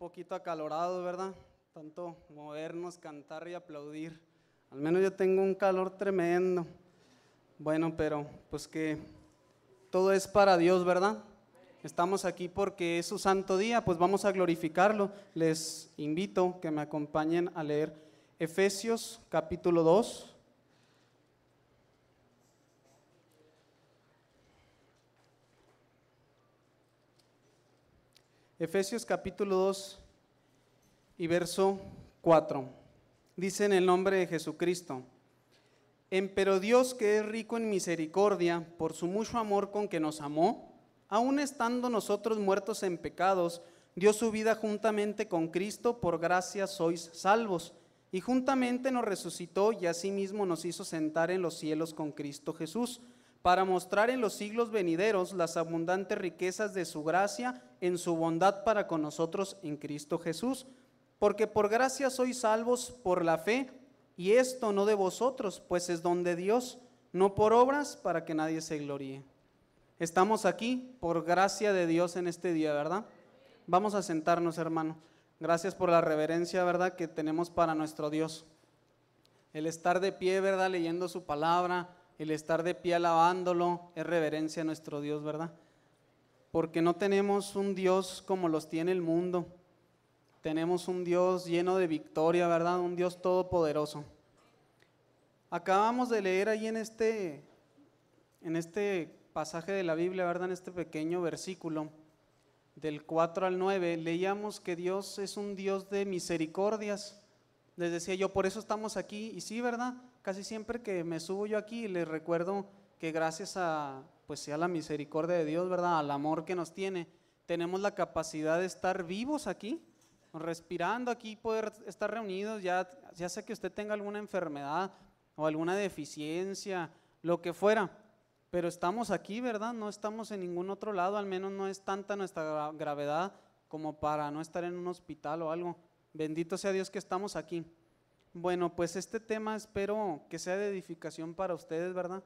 poquito acalorado, ¿verdad? Tanto movernos, cantar y aplaudir. Al menos yo tengo un calor tremendo. Bueno, pero pues que todo es para Dios, ¿verdad? Estamos aquí porque es su santo día, pues vamos a glorificarlo. Les invito que me acompañen a leer Efesios capítulo 2. Efesios capítulo 2 y verso 4. Dice en el nombre de Jesucristo: Empero Dios, que es rico en misericordia, por su mucho amor con que nos amó, aun estando nosotros muertos en pecados, dio su vida juntamente con Cristo, por gracia sois salvos, y juntamente nos resucitó y asimismo nos hizo sentar en los cielos con Cristo Jesús, para mostrar en los siglos venideros las abundantes riquezas de su gracia en su bondad para con nosotros en Cristo Jesús. Porque por gracia sois salvos por la fe, y esto no de vosotros, pues es don de Dios, no por obras, para que nadie se gloríe. Estamos aquí por gracia de Dios en este día, ¿verdad? Vamos a sentarnos, hermano. Gracias por la reverencia, ¿verdad?, que tenemos para nuestro Dios. El estar de pie, ¿verdad?, leyendo su palabra, el estar de pie alabándolo, es reverencia a nuestro Dios, ¿verdad? Porque no tenemos un Dios como los tiene el mundo. Tenemos un Dios lleno de victoria, ¿verdad? Un Dios todopoderoso. Acabamos de leer ahí en este pasaje de la Biblia, ¿verdad? En este pequeño versículo, del 4 al 9, leíamos que Dios es un Dios de misericordias. Les decía yo, por eso estamos aquí. Y sí, ¿verdad? Casi siempre que me subo yo aquí, les recuerdo que gracias a, pues sea la misericordia de Dios, ¿verdad?, al amor que nos tiene, tenemos la capacidad de estar vivos aquí, respirando aquí, poder estar reunidos, ya sea que usted tenga alguna enfermedad o alguna deficiencia, lo que fuera, pero estamos aquí, ¿verdad? No estamos en ningún otro lado, al menos no es tanta nuestra gravedad como para no estar en un hospital o algo. Bendito sea Dios que estamos aquí. Bueno, pues este tema espero que sea de edificación para ustedes, ¿verdad?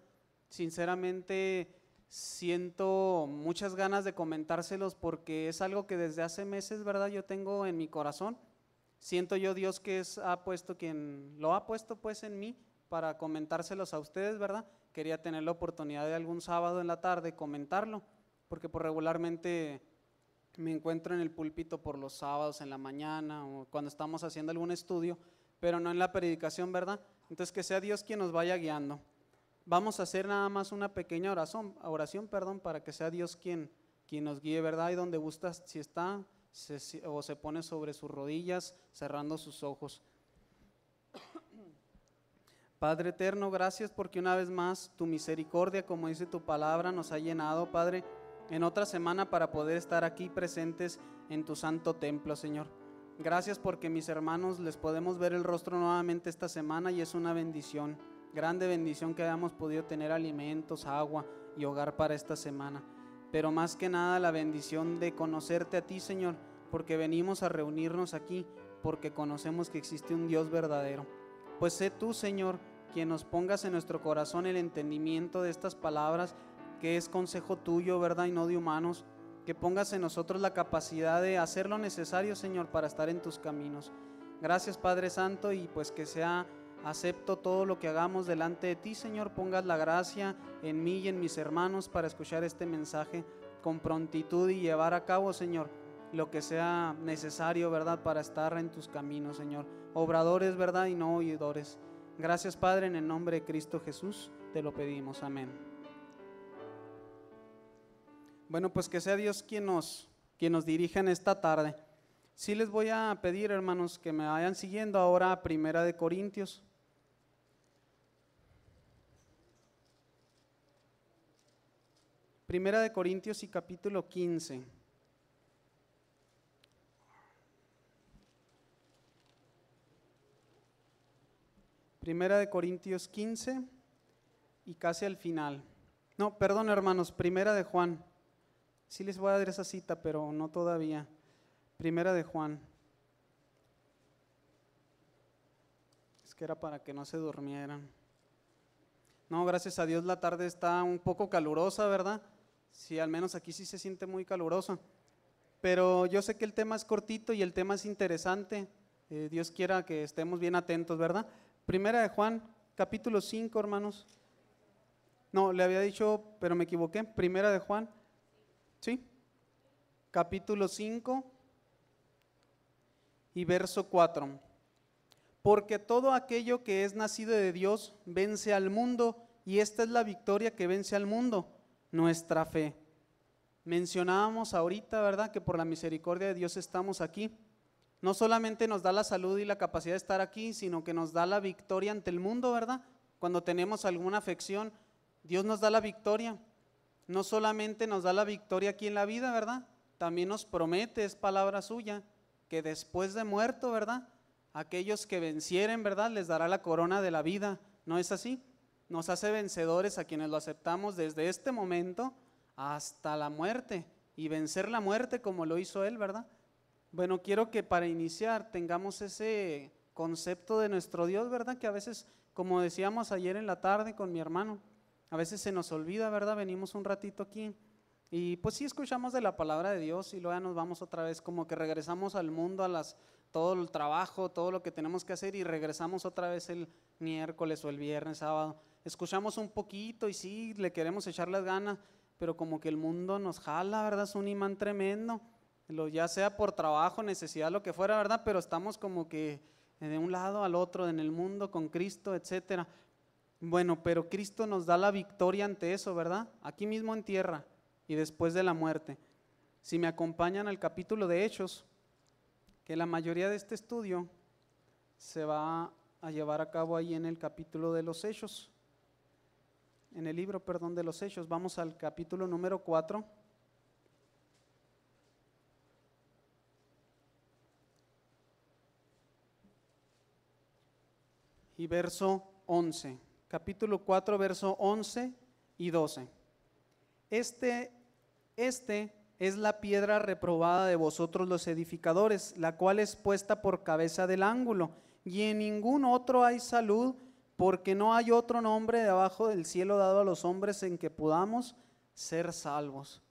Sinceramente siento muchas ganas de comentárselos porque es algo que desde hace meses, ¿verdad?, yo tengo en mi corazón. Siento yo Dios que ha puesto quien lo ha puesto pues en mí para comentárselos a ustedes, ¿verdad? Quería tener la oportunidad de algún sábado en la tarde comentarlo, porque por regularmente me encuentro en el púlpito por los sábados en la mañana o cuando estamos haciendo algún estudio, pero no en la predicación, ¿verdad? Entonces que sea Dios quien nos vaya guiando. Vamos a hacer nada más una pequeña oración, para que sea Dios quien nos guíe, ¿verdad? Y donde gusta, si está o se pone sobre sus rodillas, cerrando sus ojos. Padre eterno, gracias porque una vez más tu misericordia, como dice tu palabra, nos ha llenado, Padre, en otra semana para poder estar aquí presentes en tu santo templo, Señor. Gracias porque mis hermanos les podemos ver el rostro nuevamente esta semana y es una bendición, grande bendición que hayamos podido tener alimentos, agua y hogar para esta semana. Pero más que nada la bendición de conocerte a ti, Señor, porque venimos a reunirnos aquí porque conocemos que existe un Dios verdadero. Pues sé tú, Señor, quien nos pongas en nuestro corazón el entendimiento de estas palabras, que es consejo tuyo, ¿verdad?, y no de humanos. Que pongas en nosotros la capacidad de hacer lo necesario, Señor, para estar en tus caminos. Gracias, Padre Santo, y pues que sea acepto todo lo que hagamos delante de ti, Señor. Pongas la gracia en mí y en mis hermanos para escuchar este mensaje con prontitud y llevar a cabo, Señor, lo que sea necesario, ¿verdad?, para estar en tus caminos, Señor. Obradores, ¿verdad?, y no oidores. Gracias, Padre, en el nombre de Cristo Jesús te lo pedimos, amén. Bueno, pues que sea Dios quien nos dirija en esta tarde. Sí les voy a pedir, hermanos, que me vayan siguiendo ahora a Primera de Corintios. Primera de Corintios y capítulo 15. Primera de Corintios 15 y casi al final. No, perdón, hermanos, Primera de Juan. Sí les voy a dar esa cita, pero no todavía. Primera de Juan. Es que era para que no se durmieran. No, gracias a Dios la tarde está un poco calurosa, ¿verdad? Sí, al menos aquí sí se siente muy calurosa. pero yo sé que el tema es cortito y el tema es interesante. Dios quiera que estemos bien atentos, ¿verdad? Primera de Juan, capítulo 5, hermanos. No, le había dicho, pero me equivoqué. Primera de Juan, ¿sí? Capítulo 5 y verso 4. Porque todo aquello que es nacido de Dios vence al mundo, y esta es la victoria que vence al mundo, nuestra fe. Mencionábamos ahorita, ¿verdad?, que por la misericordia de Dios estamos aquí. No solamente nos da la salud y la capacidad de estar aquí, sino que nos da la victoria ante el mundo, ¿verdad? Cuando tenemos alguna afección, Dios nos da la victoria. No solamente nos da la victoria aquí en la vida, ¿verdad? También nos promete, es palabra suya, que después de muerto, ¿verdad?, aquellos que vencieren, ¿verdad?, les dará la corona de la vida. ¿No es así? Nos hace vencedores a quienes lo aceptamos desde este momento hasta la muerte, y vencer la muerte como lo hizo Él, ¿verdad? Bueno, quiero que para iniciar tengamos ese concepto de nuestro Dios, ¿verdad? Que a veces, como decíamos ayer en la tarde con mi hermano, a veces se nos olvida, ¿verdad? Venimos un ratito aquí y pues sí escuchamos de la palabra de Dios y luego ya nos vamos otra vez, como que regresamos al mundo, todo el trabajo, todo lo que tenemos que hacer, y regresamos otra vez el miércoles o el viernes, sábado. Escuchamos un poquito y sí, le queremos echar las ganas, pero como que el mundo nos jala, ¿verdad? Es un imán tremendo, ya sea por trabajo, necesidad, lo que fuera, ¿verdad? Pero estamos como que de un lado al otro en el mundo con Cristo, etcétera. Bueno, pero Cristo nos da la victoria ante eso, ¿verdad? Aquí mismo en tierra y después de la muerte. Si me acompañan al capítulo de Hechos, que la mayoría de este estudio se va a llevar a cabo ahí en el capítulo de los Hechos, en el libro, perdón, de los Hechos. Vamos al capítulo número 4. Y verso 11, capítulo 4, verso 11 y 12. Este es la piedra reprobada de vosotros los edificadores, la cual es puesta por cabeza del ángulo, y en ningún otro hay salud, porque no hay otro nombre debajo del cielo dado a los hombres en que podamos ser salvos.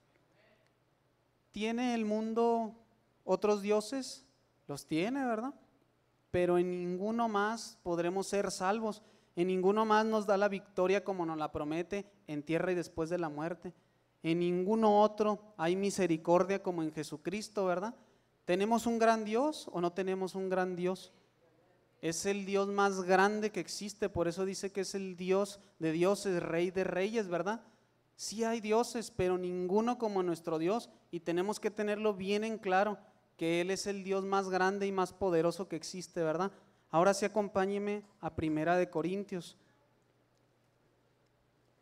¿Tiene el mundo otros dioses? Los tiene, ¿verdad? Pero en ninguno más podremos ser salvos, en ninguno más nos da la victoria como nos la promete en tierra y después de la muerte. En ninguno otro hay misericordia como en Jesucristo, ¿verdad? ¿Tenemos un gran Dios o no tenemos un gran Dios? Es el Dios más grande que existe, por eso dice que es el Dios de dioses, Rey de reyes, ¿verdad? Sí hay dioses, pero ninguno como nuestro Dios, y tenemos que tenerlo bien en claro, que Él es el Dios más grande y más poderoso que existe, ¿verdad? Ahora sí, acompáñeme a Primera de Corintios.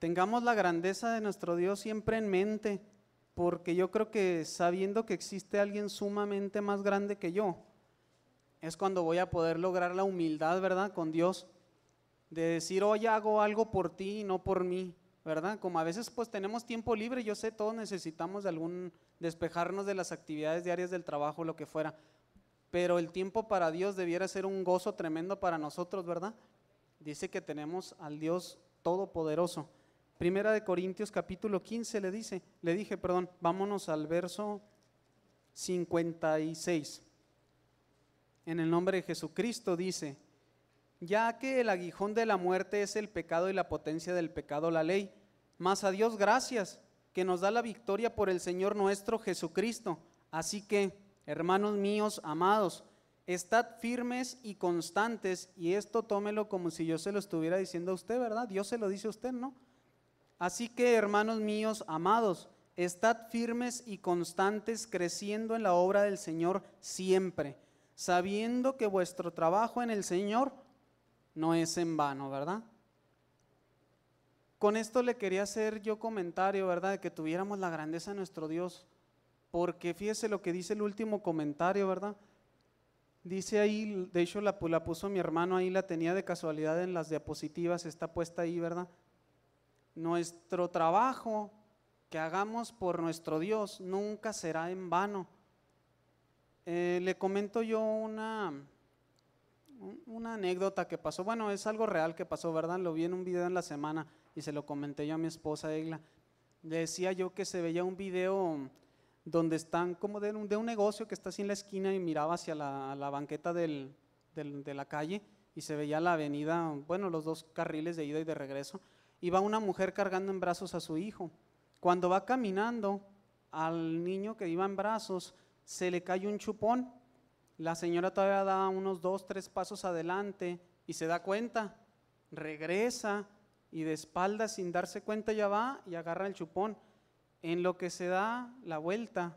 Tengamos la grandeza de nuestro Dios siempre en mente, porque yo creo que sabiendo que existe alguien sumamente más grande que yo, es cuando voy a poder lograr la humildad, ¿verdad?, con Dios, de decir, oye, hago algo por ti y no por mí, ¿verdad? Como a veces pues tenemos tiempo libre, yo sé, todos necesitamos de despejarnos de las actividades diarias del trabajo, lo que fuera, pero el tiempo para Dios debiera ser un gozo tremendo para nosotros, ¿verdad? Dice que tenemos al Dios todopoderoso. Primera de Corintios capítulo 15 le dije, vámonos al verso 56. En el nombre de Jesucristo dice, ya que el aguijón de la muerte es el pecado y la potencia del pecado la ley, mas a Dios gracias, que nos da la victoria por el Señor nuestro Jesucristo. Así que, hermanos míos amados, estad firmes y constantes, y esto tómelo como si yo se lo estuviera diciendo a usted, ¿verdad? Dios se lo dice a usted, ¿no? Así que, hermanos míos amados, estad firmes y constantes, creciendo en la obra del Señor siempre, sabiendo que vuestro trabajo en el Señor no es en vano, ¿verdad? Con esto le quería hacer yo comentario, ¿verdad?, de que tuviéramos la grandeza de nuestro Dios, porque fíjese lo que dice el último comentario, ¿verdad? Dice ahí, de hecho la puso mi hermano, ahí la tenía de casualidad en las diapositivas, está puesta ahí, ¿verdad? Nuestro trabajo que hagamos por nuestro Dios nunca será en vano. Le comento yo una anécdota que pasó, bueno, es algo real que pasó, ¿verdad? Lo vi en un video en la semana y se lo comenté yo a mi esposa Egla. Le decía yo que se veía un video donde están como de un negocio que está así en la esquina y miraba hacia la banqueta de la calle y se veía la avenida, bueno, los dos carriles de ida y de regreso. Y va una mujer cargando en brazos a su hijo. Cuando va caminando, al niño que iba en brazos se le cae un chupón. La señora todavía da unos 2, 3 pasos adelante y se da cuenta, regresa y de espaldas sin darse cuenta ya va y agarra el chupón. En lo que se da la vuelta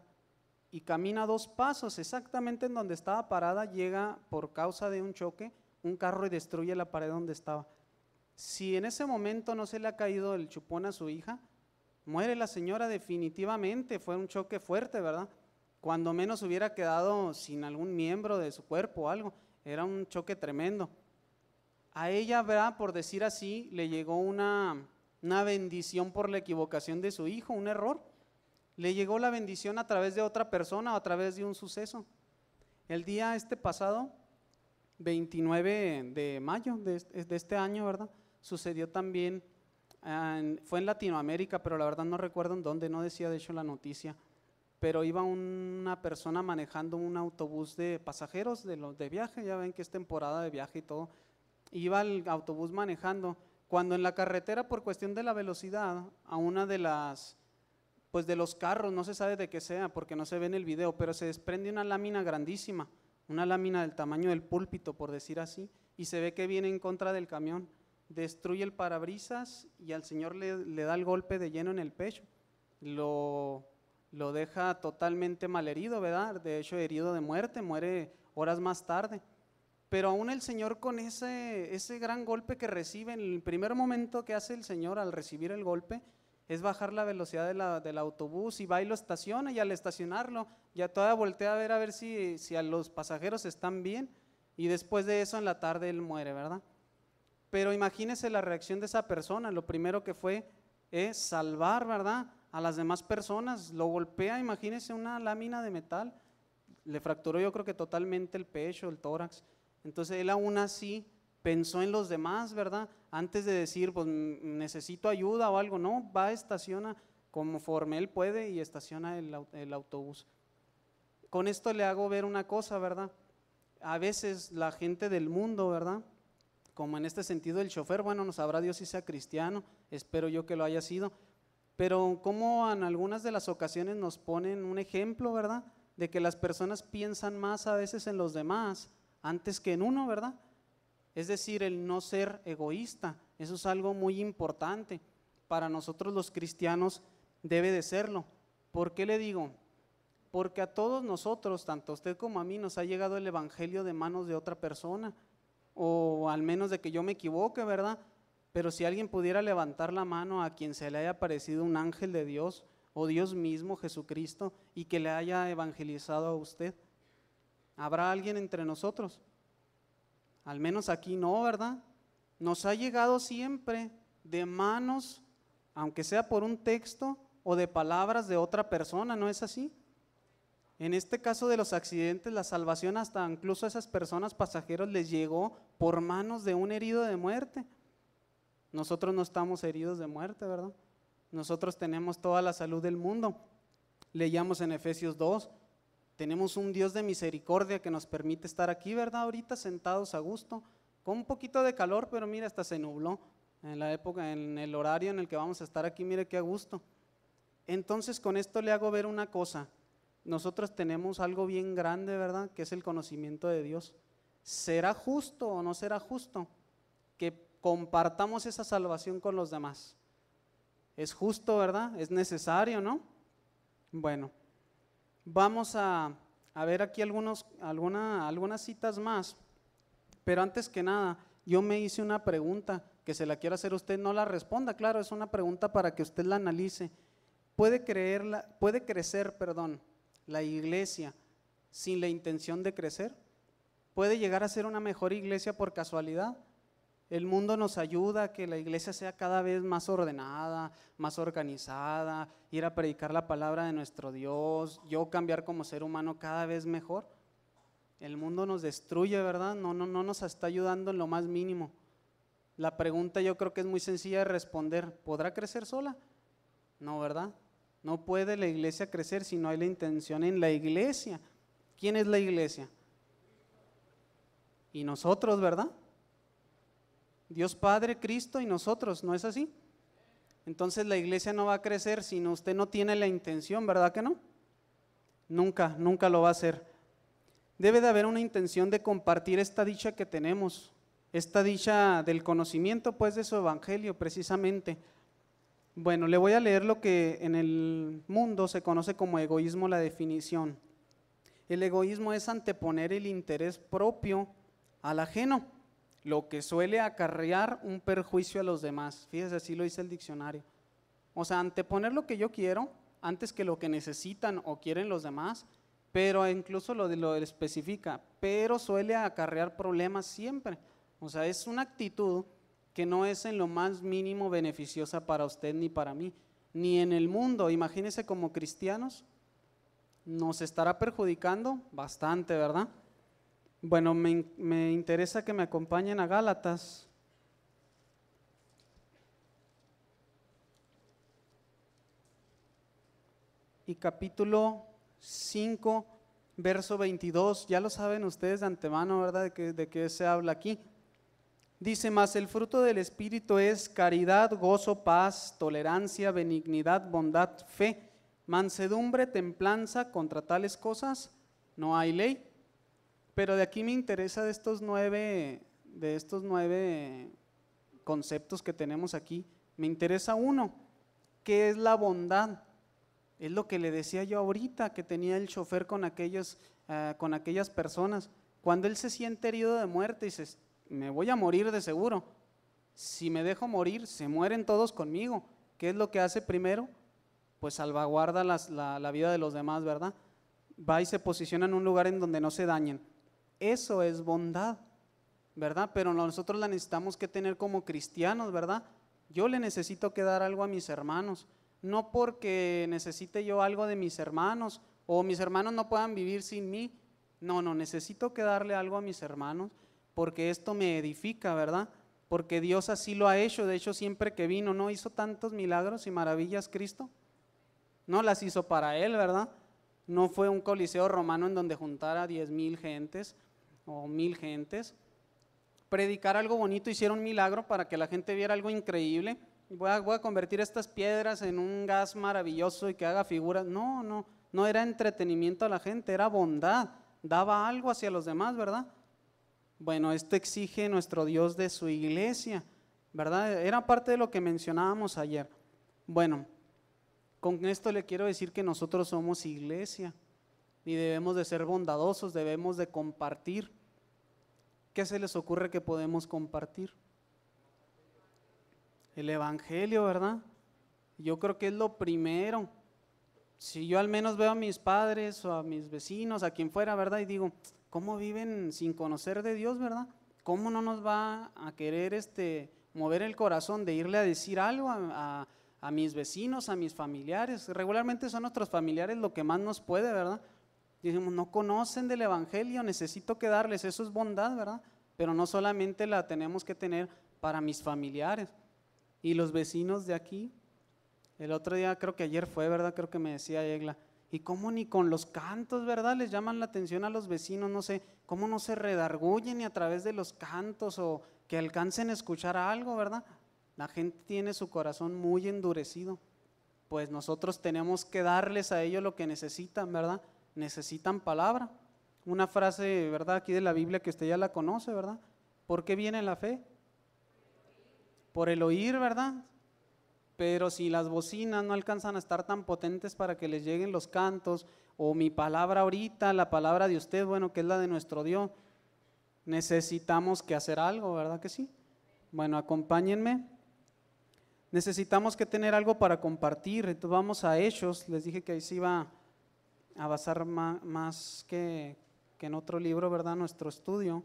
y camina 2 pasos, exactamente en donde estaba parada, llega por causa de un choque, un carro y destruye la pared donde estaba. Si en ese momento no se le ha caído el chupón a su hija, muere la señora definitivamente, fue un choque fuerte, ¿verdad? Cuando menos hubiera quedado sin algún miembro de su cuerpo o algo, era un choque tremendo. A ella, ¿verdad? Por decir así, le llegó una bendición por la equivocación de su hijo, un error. Le llegó la bendición a través de otra persona o a través de un suceso. El día pasado, 29 de mayo de este año, ¿verdad? Sucedió también, fue en Latinoamérica, pero la verdad no recuerdo en dónde, no decía de hecho la noticia, pero iba una persona manejando un autobús de pasajeros de viaje, ya ven que es temporada de viaje y todo, iba el autobús manejando, cuando en la carretera por cuestión de la velocidad, a una de los carros, no se sabe de qué sea porque no se ve en el video, pero se desprende una lámina grandísima, una lámina del tamaño del púlpito, por decir así, y se ve que viene en contra del camión, destruye el parabrisas y al señor le da el golpe de lleno en el pecho, lo deja totalmente malherido, ¿verdad? De hecho herido de muerte, muere horas más tarde. Pero aún el Señor con ese gran golpe que recibe, en el primer momento que hace el Señor al recibir el golpe, es bajar la velocidad del autobús y va y lo estaciona, y al estacionarlo ya todavía voltea a ver si a los pasajeros están bien, y después de eso en la tarde él muere, ¿verdad? Pero imagínese la reacción de esa persona, lo primero que fue es salvar, ¿verdad?, a las demás personas, lo golpea, imagínese una lámina de metal, le fracturó yo creo que totalmente el pecho, el tórax. Entonces él aún así pensó en los demás, ¿verdad? Antes de decir, pues necesito ayuda o algo, no, va, estaciona conforme él puede y estaciona el autobús. Con esto le hago ver una cosa, ¿verdad? A veces la gente del mundo, ¿verdad? Como en este sentido el chofer, bueno, no sabrá Dios si sea cristiano, espero yo que lo haya sido, pero como en algunas de las ocasiones nos ponen un ejemplo, ¿verdad? De que las personas piensan más a veces en los demás antes que en uno, ¿verdad? Es decir, el no ser egoísta, eso es algo muy importante. Para nosotros los cristianos debe de serlo. ¿Por qué le digo? Porque a todos nosotros, tanto a usted como a mí, nos ha llegado el evangelio de manos de otra persona, o al menos de que yo me equivoque, ¿verdad? Pero si alguien pudiera levantar la mano a quien se le haya aparecido un ángel de Dios, o Dios mismo, Jesucristo, y que le haya evangelizado a usted, ¿habrá alguien entre nosotros? Al menos aquí no, ¿verdad? Nos ha llegado siempre de manos, aunque sea por un texto o de palabras de otra persona, ¿no es así? En este caso de los accidentes, la salvación hasta incluso a esas personas pasajeros les llegó por manos de un herido de muerte. Nosotros no estamos heridos de muerte, ¿verdad? Nosotros tenemos toda la salud del mundo. Leíamos en Efesios 2, tenemos un Dios de misericordia que nos permite estar aquí, ¿verdad? Ahorita sentados a gusto, con un poquito de calor, pero mira, hasta se nubló en la época, en el horario en el que vamos a estar aquí, mire qué a gusto. Entonces con esto le hago ver una cosa, nosotros tenemos algo bien grande, ¿verdad? Que es el conocimiento de Dios. ¿Será justo o no será justo que compartamos esa salvación con los demás? Es justo, ¿verdad? Es necesario, ¿no? Bueno, vamos a ver aquí algunas citas más, pero antes que nada, yo me hice una pregunta que se la quiero hacer a usted, no la responda, claro, es una pregunta para que usted la analice. ¿Puede crecer, la iglesia sin la intención de crecer? ¿Puede llegar a ser una mejor iglesia por casualidad? El mundo nos ayuda a que la iglesia sea cada vez más ordenada, más organizada, ir a predicar la palabra de nuestro Dios, yo cambiar como ser humano cada vez mejor. El mundo nos destruye, ¿verdad? No nos está ayudando en lo más mínimo. La pregunta yo creo que es muy sencilla de responder, ¿podrá crecer sola? No, ¿verdad? No puede la iglesia crecer si no hay la intención en la iglesia. ¿Quién es la iglesia? Y nosotros, ¿verdad? Dios Padre, Cristo y nosotros, ¿no es así? Entonces la iglesia no va a crecer si usted no tiene la intención, ¿verdad que no? Nunca, nunca lo va a hacer. Debe de haber una intención de compartir esta dicha que tenemos, esta dicha del conocimiento, pues, de su evangelio, precisamente. Bueno, le voy a leer lo que en el mundo se conoce como egoísmo, la definición. El egoísmo es anteponer el interés propio al ajeno, lo que suele acarrear un perjuicio a los demás. Fíjese, así lo dice el diccionario. O sea, anteponer lo que yo quiero antes que lo que necesitan o quieren los demás, pero incluso lo especifica, pero suele acarrear problemas siempre. O sea, es una actitud que no es en lo más mínimo beneficiosa para usted ni para mí, ni en el mundo. Imagínese, como cristianos, nos estará perjudicando bastante, ¿verdad? Bueno, me interesa que me acompañen a Gálatas. Y capítulo 5, verso 22, ya lo saben ustedes de antemano, ¿verdad? De qué se habla aquí. Dice: mas el fruto del Espíritu es caridad, gozo, paz, tolerancia, benignidad, bondad, fe, mansedumbre, templanza. Contra tales cosas no hay ley. Pero de aquí me interesa de estos nueve conceptos que tenemos aquí, me interesa uno, ¿qué es la bondad? Es lo que le decía yo ahorita, que tenía el chofer con aquellas personas. Cuando él se siente herido de muerte, dice: me voy a morir de seguro. Si me dejo morir, se mueren todos conmigo. ¿Qué es lo que hace primero? Pues salvaguarda la vida de los demás, ¿verdad? Va y se posiciona en un lugar en donde no se dañen. Eso es bondad, ¿verdad? Pero nosotros la necesitamos que tener como cristianos, ¿verdad? Yo le necesito que dar algo a mis hermanos, no porque necesite yo algo de mis hermanos o mis hermanos no puedan vivir sin mí. No, necesito que darle algo a mis hermanos porque esto me edifica, ¿verdad? Porque Dios así lo ha hecho. De hecho, siempre que vino, ¿no hizo tantos milagros y maravillas Cristo? No las hizo para Él, ¿verdad? No fue un coliseo romano en donde juntara 10,000 gentes o 1,000 gentes. Predicar algo bonito, hicieron un milagro para que la gente viera algo increíble. Voy a convertir estas piedras en un gas maravilloso y que haga figuras. No era entretenimiento a la gente, era bondad, daba algo hacia los demás, ¿verdad? Bueno, esto exige nuestro Dios de su iglesia, ¿verdad? Era parte de lo que mencionábamos ayer. Bueno, con esto le quiero decir que nosotros somos iglesia y debemos de ser bondadosos, debemos de compartir. ¿Qué se les ocurre que podemos compartir? El evangelio, ¿verdad? Yo creo que es lo primero. Si yo al menos veo a mis padres o a mis vecinos, a quien fuera, ¿verdad? Y digo: ¿cómo viven sin conocer de Dios, verdad? ¿Cómo no nos va a querer mover el corazón de irle a decir algo a mis vecinos, a mis familiares? Regularmente son nuestros familiares lo que más nos puede, ¿verdad? Decimos: no conocen del evangelio, necesito que darles. Eso es bondad, ¿verdad? Pero no solamente la tenemos que tener para mis familiares y los vecinos de aquí. El otro día, creo que ayer fue, ¿verdad? Creo que me decía Egla: ¿y cómo ni con los cantos, verdad? Les llaman la atención a los vecinos, no sé, cómo no se redargullen ni a través de los cantos o que alcancen a escuchar algo, ¿verdad? La gente tiene su corazón muy endurecido. Pues nosotros tenemos que darles a ellos lo que necesitan, ¿verdad? Necesitan palabra. Una frase, ¿verdad? Aquí de la Biblia que usted ya la conoce, ¿verdad? ¿Por qué viene la fe? Por el oír, ¿verdad? Pero si las bocinas no alcanzan a estar tan potentes para que les lleguen los cantos, o mi palabra ahorita, la palabra de usted, bueno, que es la de nuestro Dios, necesitamos que hacer algo, ¿verdad que sí? Bueno, acompáñenme. Necesitamos que tener algo para compartir. Entonces vamos a Hechos. Les dije que ahí se iba a basar más que en otro libro, ¿verdad? Nuestro estudio.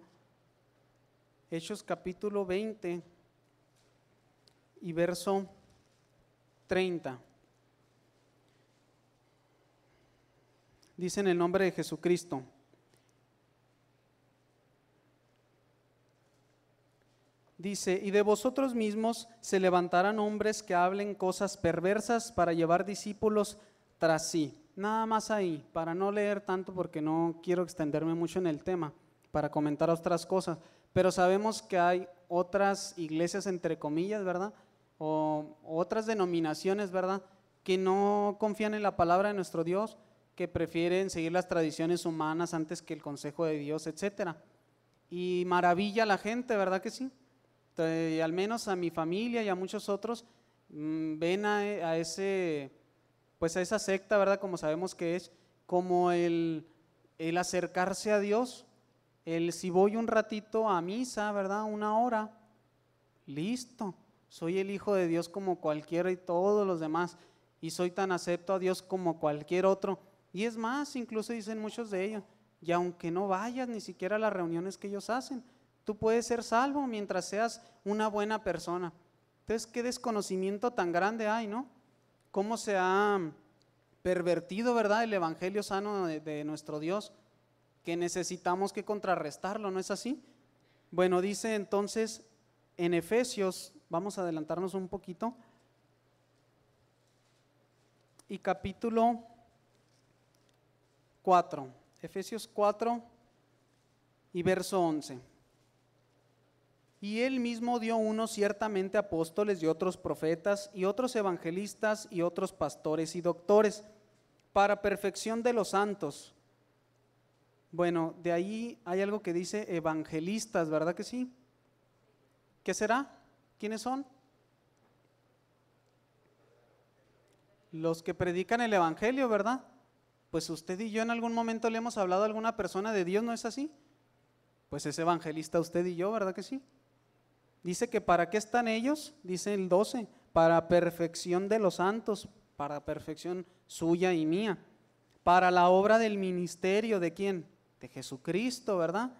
Hechos capítulo 20 y verso 30. Dice: en el nombre de Jesucristo. Dice: y de vosotros mismos se levantarán hombres que hablen cosas perversas para llevar discípulos tras sí. Nada más ahí, para no leer tanto porque no quiero extenderme mucho en el tema, para comentar otras cosas. Pero sabemos que hay otras iglesias, entre comillas, ¿verdad? O otras denominaciones, ¿verdad? Que no confían en la palabra de nuestro Dios, que prefieren seguir las tradiciones humanas antes que el consejo de Dios, etcétera. Y maravilla a la gente, ¿verdad que sí? Al menos a mi familia y a muchos otros ven a ese, pues a esa secta, ¿verdad? Como sabemos que es, como el acercarse a Dios, el si voy un ratito a misa, ¿verdad? Una hora, listo, soy el hijo de Dios como cualquiera y todos los demás, y soy tan acepto a Dios como cualquier otro. Y es más, incluso dicen muchos de ellos, y aunque no vayas ni siquiera a las reuniones que ellos hacen, tú puedes ser salvo mientras seas una buena persona. Entonces, qué desconocimiento tan grande hay, ¿no? Cómo se ha pervertido, ¿verdad?, el evangelio sano de nuestro Dios, que necesitamos que contrarrestarlo, ¿no es así? Bueno, dice entonces en Efesios, vamos a adelantarnos un poquito, y capítulo 4, Efesios 4 y verso 11. Y él mismo dio unos ciertamente apóstoles y otros profetas y otros evangelistas y otros pastores y doctores para perfección de los santos. Bueno, de ahí hay algo que dice evangelistas, ¿verdad que sí? ¿Qué será? ¿Quiénes son? Los que predican el evangelio, ¿verdad? Pues usted y yo en algún momento le hemos hablado a alguna persona de Dios, ¿no es así? Pues es evangelista usted y yo, ¿verdad que sí? Dice que ¿para qué están ellos? Dice el 12, para perfección de los santos, para perfección suya y mía, para la obra del ministerio, ¿de quién? De Jesucristo, ¿verdad?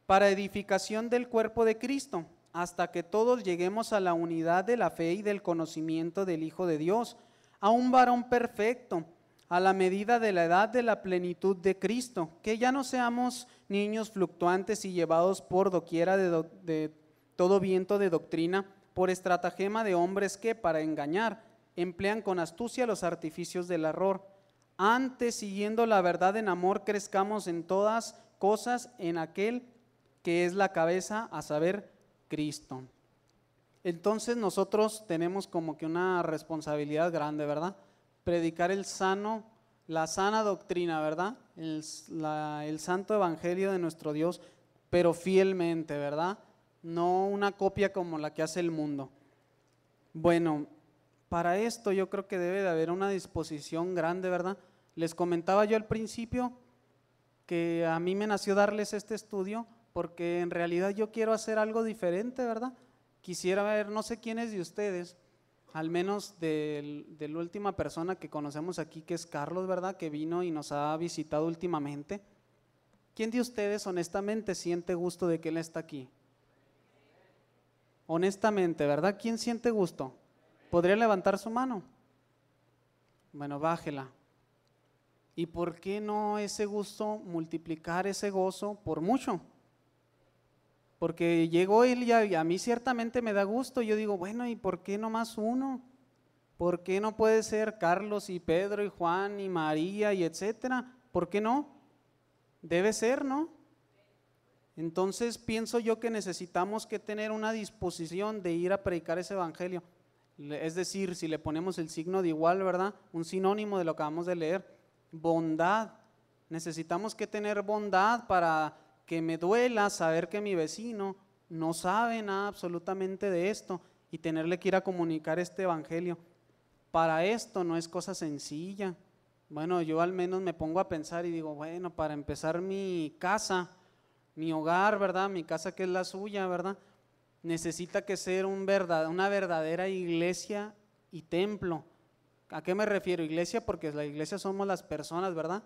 Para edificación del cuerpo de Cristo, hasta que todos lleguemos a la unidad de la fe y del conocimiento del Hijo de Dios, a un varón perfecto, a la medida de la edad de la plenitud de Cristo, que ya no seamos niños fluctuantes y llevados por doquiera de todo viento de doctrina, por estratagema de hombres que, para engañar, emplean con astucia los artificios del error. Antes, siguiendo la verdad en amor, crezcamos en todas cosas en aquel que es la cabeza, a saber, Cristo. Entonces nosotros tenemos como que una responsabilidad grande, ¿verdad? Predicar la sana doctrina, ¿verdad? El santo evangelio de nuestro Dios, pero fielmente, ¿verdad? No una copia como la que hace el mundo. Bueno, para esto yo creo que debe de haber una disposición grande, ¿verdad? Les comentaba yo al principio que a mí me nació darles este estudio porque en realidad yo quiero hacer algo diferente, ¿verdad? Quisiera ver, no sé quiénes de ustedes, al menos de la última persona que conocemos aquí, que es Carlos, ¿verdad? Que vino y nos ha visitado últimamente. ¿Quién de ustedes honestamente siente gusto de que él está aquí? Honestamente, ¿verdad? ¿Quién siente gusto? ¿Podría levantar su mano? Bueno, bájela. ¿Y por qué no ese gusto, multiplicar ese gozo por mucho? Porque llegó él y a mí ciertamente me da gusto. Yo digo, bueno, ¿y por qué no más uno? ¿Por qué no puede ser Carlos y Pedro y Juan y María y etcétera? ¿Por qué no? Debe ser, ¿no? Entonces pienso yo que necesitamos que tener una disposición de ir a predicar ese evangelio. Es decir, si le ponemos el signo de igual, ¿verdad? Un sinónimo de lo que acabamos de leer, bondad. Necesitamos que tener bondad para que me duela saber que mi vecino no sabe nada absolutamente de esto y tenerle que ir a comunicar este evangelio. Para esto no es cosa sencilla. Bueno, yo al menos me pongo a pensar y digo, bueno, para empezar mi casa, mi hogar, ¿verdad? Mi casa que es la suya, ¿verdad? Necesita que ser una verdadera iglesia y templo. ¿A qué me refiero? Iglesia, porque la iglesia somos las personas, ¿verdad?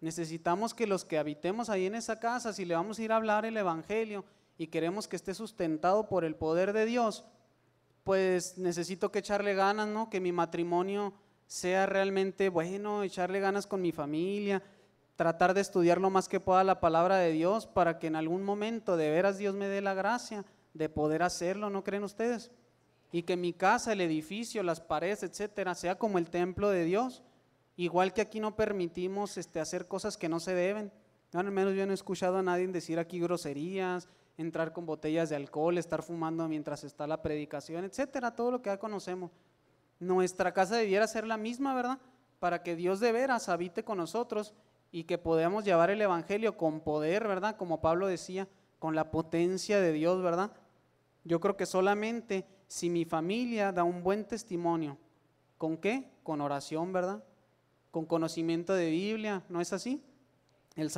Necesitamos que los que habitemos ahí en esa casa, si le vamos a ir a hablar el evangelio y queremos que esté sustentado por el poder de Dios, pues necesito que echarle ganas, ¿no? Que mi matrimonio sea realmente bueno, echarle ganas con mi familia, tratar de estudiar lo más que pueda la palabra de Dios para que en algún momento de veras Dios me dé la gracia de poder hacerlo, ¿no creen ustedes? Y que mi casa, el edificio, las paredes, etcétera, sea como el templo de Dios Igual que aquí no permitimos hacer cosas que no se deben. No, al menos yo no he escuchado a nadie decir aquí groserías, entrar con botellas de alcohol, estar fumando mientras está la predicación, etcétera, todo lo que ya conocemos. Nuestra casa debiera ser la misma, ¿verdad? Para que Dios de veras habite con nosotros y que podamos llevar el evangelio con poder, ¿verdad? Como Pablo decía, con la potencia de Dios, ¿verdad? Yo creo que solamente si mi familia da un buen testimonio, ¿con qué? Con oración, ¿verdad? Con conocimiento de Biblia, ¿no es así? El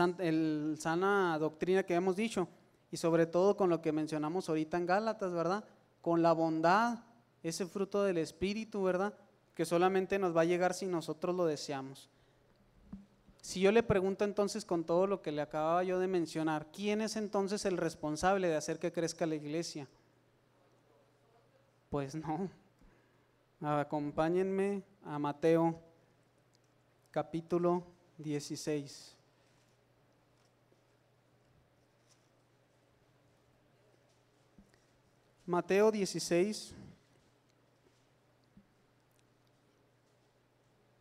sana doctrina que hemos dicho, y sobre todo con lo que mencionamos ahorita en Gálatas, ¿verdad? Con la bondad, ese fruto del Espíritu, ¿verdad? Que solamente nos va a llegar si nosotros lo deseamos. Si yo le pregunto entonces con todo lo que le acababa yo de mencionar, ¿quién es entonces el responsable de hacer que crezca la iglesia? Pues no. Acompáñenme a Mateo capítulo 16. Mateo 16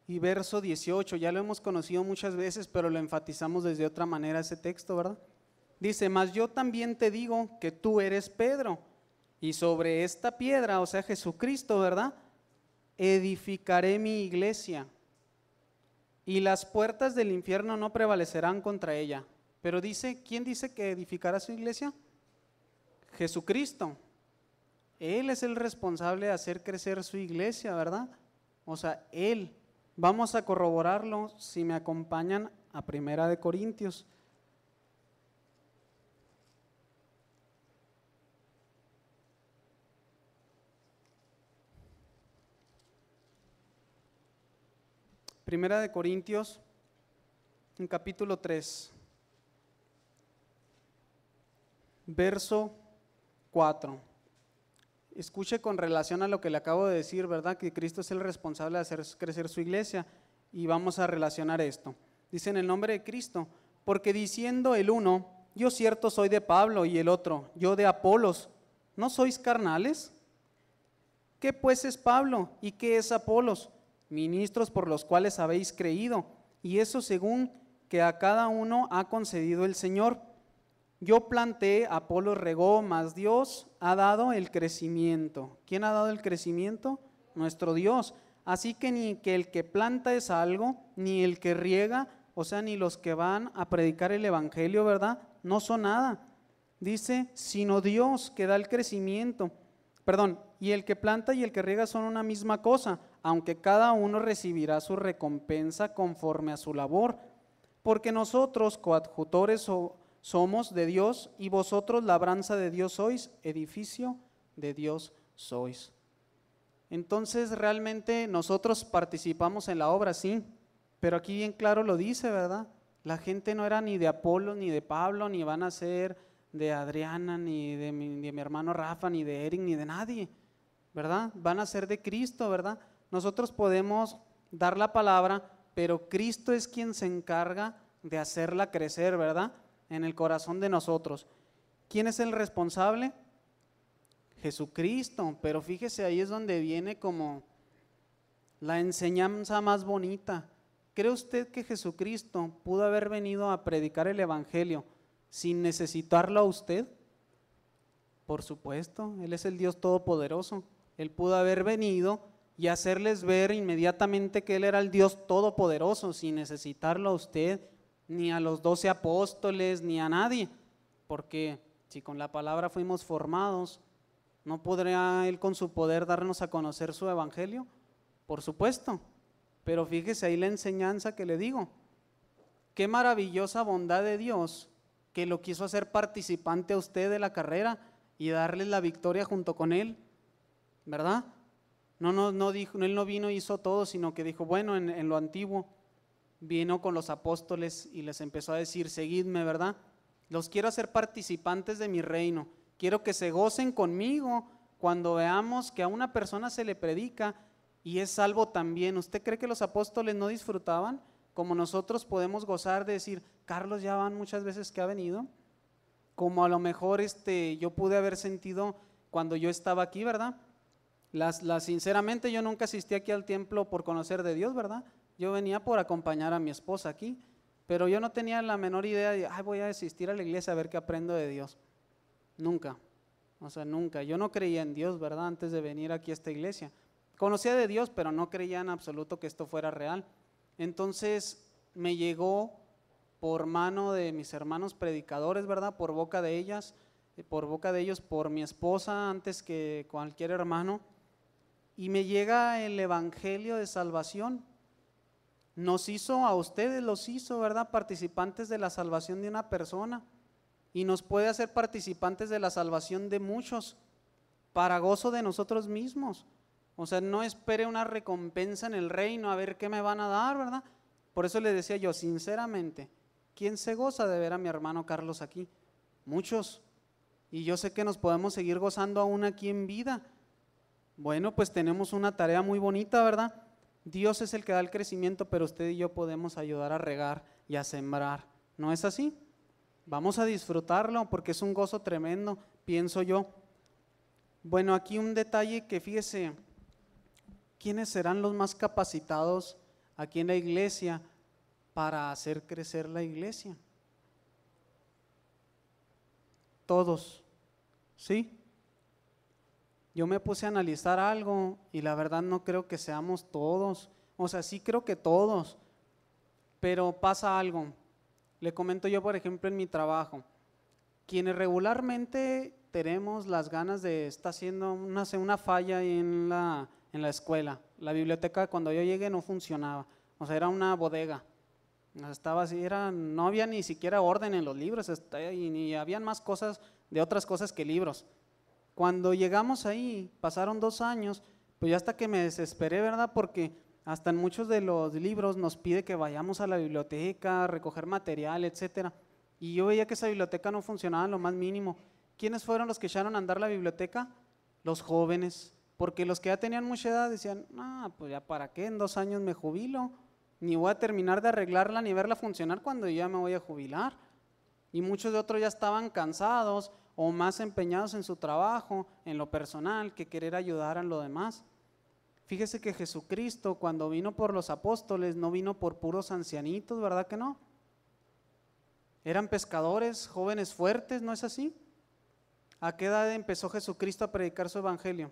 y verso 18, ya lo hemos conocido muchas veces, pero lo enfatizamos desde otra manera ese texto, ¿verdad? Dice, mas yo también te digo que tú eres Pedro, y sobre esta piedra, o sea Jesucristo, ¿verdad? Edificaré mi iglesia, y las puertas del infierno no prevalecerán contra ella. Pero dice, ¿quién dice que edificará su iglesia? Jesucristo. Él es el responsable de hacer crecer su iglesia, ¿verdad? O sea, Él. Vamos a corroborarlo si me acompañan a Primera de Corintios. Primera de Corintios, en capítulo 3, verso 4. Escuche con relación a lo que le acabo de decir, ¿verdad? Que Cristo es el responsable de hacer crecer su iglesia, y vamos a relacionar esto. Dice, en el nombre de Cristo, porque diciendo el uno, yo cierto soy de Pablo, y el otro, yo de Apolos, ¿no sois carnales? ¿Qué pues es Pablo y qué es Apolos? Ministros por los cuales habéis creído, y eso según que a cada uno ha concedido el Señor. Yo planté, Apolos regó, mas Dios ha dado el crecimiento. ¿Quién ha dado el crecimiento? Nuestro Dios. Así que ni que el que planta es algo, ni el que riega, o sea, ni los que van a predicar el evangelio, ¿verdad? No son nada. Dice, sino Dios que da el crecimiento. Perdón, y el que planta y el que riega son una misma cosa, aunque cada uno recibirá su recompensa conforme a su labor. Porque nosotros, coadjutores somos de Dios, y vosotros labranza de Dios sois, edificio de Dios sois. Entonces realmente nosotros participamos en la obra, sí, pero aquí bien claro lo dice, ¿verdad? La gente no era ni de Apolo, ni de Pablo, ni van a ser de Adriana, ni de mi hermano Rafa, ni de Eric, ni de nadie, ¿verdad? Van a ser de Cristo, ¿verdad? Nosotros podemos dar la palabra, pero Cristo es quien se encarga de hacerla crecer, ¿verdad? En el corazón de nosotros. ¿Quién es el responsable? Jesucristo. Pero fíjese, ahí es donde viene como la enseñanza más bonita. ¿Cree usted que Jesucristo pudo haber venido a predicar el evangelio sin necesitarlo a usted? Por supuesto, Él es el Dios todopoderoso. Él pudo haber venido y hacerles ver inmediatamente que Él era el Dios todopoderoso sin necesitarlo a usted, ni a los 12 apóstoles, ni a nadie, porque si con la palabra fuimos formados, ¿no podrá Él con su poder darnos a conocer su evangelio? Por supuesto, pero fíjese ahí la enseñanza que le digo. Qué maravillosa bondad de Dios que lo quiso hacer participante a usted de la carrera y darle la victoria junto con Él, ¿verdad? No dijo, Él no vino y hizo todo, sino que dijo, bueno, en lo antiguo vino con los apóstoles y les empezó a decir, seguidme, ¿verdad? Los quiero hacer participantes de mi reino. Quiero que se gocen conmigo cuando veamos que a una persona se le predica y es salvo también. ¿Usted cree que los apóstoles no disfrutaban? Como nosotros podemos gozar de decir, Carlos ya van muchas veces que ha venido. Como a lo mejor yo pude haber sentido cuando yo estaba aquí, ¿verdad? Sinceramente yo nunca asistí aquí al templo por conocer de Dios, ¿verdad? Yo venía por acompañar a mi esposa aquí, pero yo no tenía la menor idea de, ay, voy a asistir a la iglesia a ver qué aprendo de Dios. Nunca, o sea, nunca. Yo no creía en Dios, ¿verdad? Antes de venir aquí a esta iglesia. Conocía de Dios, pero no creía en absoluto que esto fuera real. Entonces me llegó por mano de mis hermanos predicadores, ¿verdad? Por boca de ellas, por boca de ellos, por mi esposa antes que cualquier hermano. Y me llega el evangelio de salvación. Nos hizo, a ustedes los hizo, ¿verdad? Participantes de la salvación de una persona. Y nos puede hacer participantes de la salvación de muchos, para gozo de nosotros mismos. O sea, no espere una recompensa en el reino, a ver qué me van a dar, ¿verdad? Por eso le decía yo, sinceramente, ¿quién se goza de ver a mi hermano Carlos aquí? Muchos. Y yo sé que nos podemos seguir gozando aún aquí en vida. Bueno, pues tenemos una tarea muy bonita, ¿verdad? Dios es el que da el crecimiento, pero usted y yo podemos ayudar a regar y a sembrar. ¿No es así? Vamos a disfrutarlo porque es un gozo tremendo, pienso yo. Bueno, aquí un detalle que fíjese, ¿quiénes serán los más capacitados aquí en la iglesia para hacer crecer la iglesia? Todos, ¿sí? Yo me puse a analizar algo y la verdad no creo que seamos todos, o sea, sí creo que todos, pero pasa algo. Le comento yo, por ejemplo, en mi trabajo, quienes regularmente tenemos las ganas de estar haciendo una falla en la escuela. La biblioteca cuando yo llegué no funcionaba, o sea, era una bodega, estaba así, no había ni siquiera orden en los libros y ni habían más cosas de otras cosas que libros. Cuando llegamos ahí, pasaron 2 años, pues ya hasta que me desesperé, ¿verdad? Porque hasta en muchos de los libros nos pide que vayamos a la biblioteca, a recoger material, etcétera. Y yo veía que esa biblioteca no funcionaba en lo más mínimo. ¿Quiénes fueron los que echaron a andar la biblioteca? Los jóvenes, porque los que ya tenían mucha edad decían, pues ya para qué, en 2 años me jubilo, ni voy a terminar de arreglarla ni verla funcionar cuando ya me voy a jubilar. Y muchos de otros ya estaban cansados o más empeñados en su trabajo, en lo personal, que querer ayudar a lo demás. Fíjese que Jesucristo cuando vino por los apóstoles no vino por puros ancianitos, ¿verdad que no? Eran pescadores, jóvenes fuertes, ¿no es así? ¿A qué edad empezó Jesucristo a predicar su evangelio?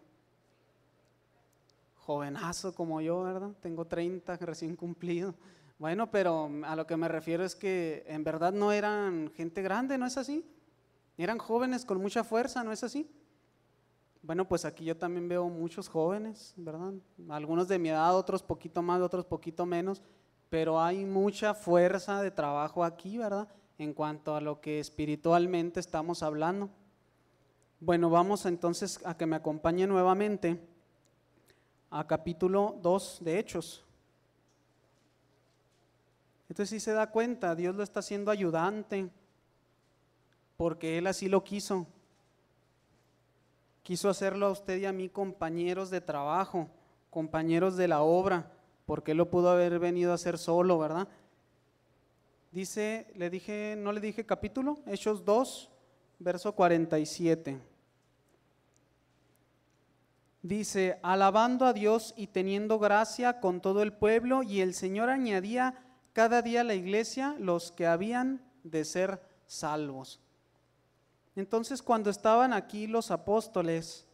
Jovenazo como yo, ¿verdad? Tengo 30 recién cumplido. Bueno, pero a lo que me refiero es que en verdad no eran gente grande, ¿no es así? Eran jóvenes con mucha fuerza, ¿no es así? Bueno, pues aquí yo también veo muchos jóvenes, ¿verdad? Algunos de mi edad, otros poquito más, otros poquito menos, pero hay mucha fuerza de trabajo aquí, ¿verdad? En cuanto a lo que espiritualmente estamos hablando. Bueno, vamos entonces a que me acompañe nuevamente a capítulo 2 de Hechos. Entonces si se da cuenta, Dios lo está haciendo ayudante, porque Él así lo quiso. Quiso hacerlo a usted y a mí compañeros de trabajo, compañeros de la obra, porque Él lo pudo haber venido a hacer solo, ¿verdad? Dice, no le dije capítulo, Hechos 2, verso 47. Dice, alabando a Dios y teniendo gracia con todo el pueblo, y el Señor añadía cada día a la iglesia los que habían de ser salvos. Entonces, cuando estaban aquí los apóstoles,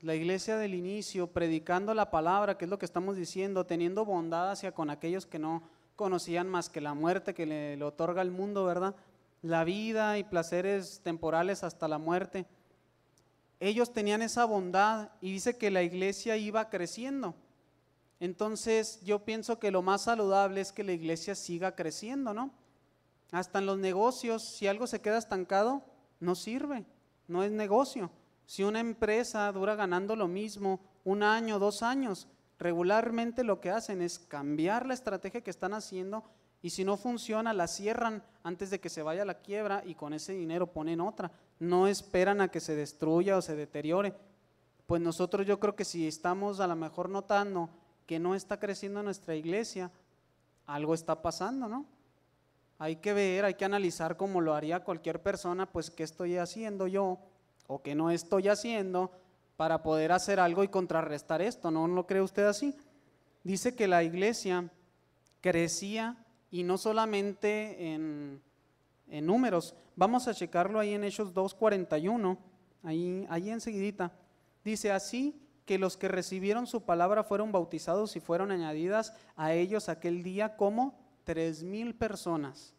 la iglesia del inicio, predicando la palabra, que es lo que estamos diciendo, teniendo bondad hacia con aquellos que no conocían más que la muerte que le otorga el mundo, ¿verdad? La vida y placeres temporales hasta la muerte. Ellos tenían esa bondad y dice que la iglesia iba creciendo. Entonces yo pienso que lo más saludable es que la iglesia siga creciendo, ¿no? Hasta en los negocios, si algo se queda estancado, no sirve, no es negocio. Si una empresa dura ganando lo mismo 1 año, 2 años, regularmente lo que hacen es cambiar la estrategia que están haciendo y si no funciona la cierran antes de que se vaya a la quiebra y con ese dinero ponen otra. No esperan a que se destruya o se deteriore. Pues nosotros yo creo que si estamos a lo mejor notando que no está creciendo nuestra iglesia, algo está pasando, ¿no? Hay que ver, hay que analizar como lo haría cualquier persona, pues qué estoy haciendo yo o qué no estoy haciendo para poder hacer algo y contrarrestar esto, ¿no lo cree usted así? Dice que la iglesia crecía, y no solamente en números. Vamos a checarlo ahí en Hechos 2:41, ahí enseguidita. Dice: así que los que recibieron su palabra fueron bautizados y fueron añadidas a ellos aquel día como 3,000 personas.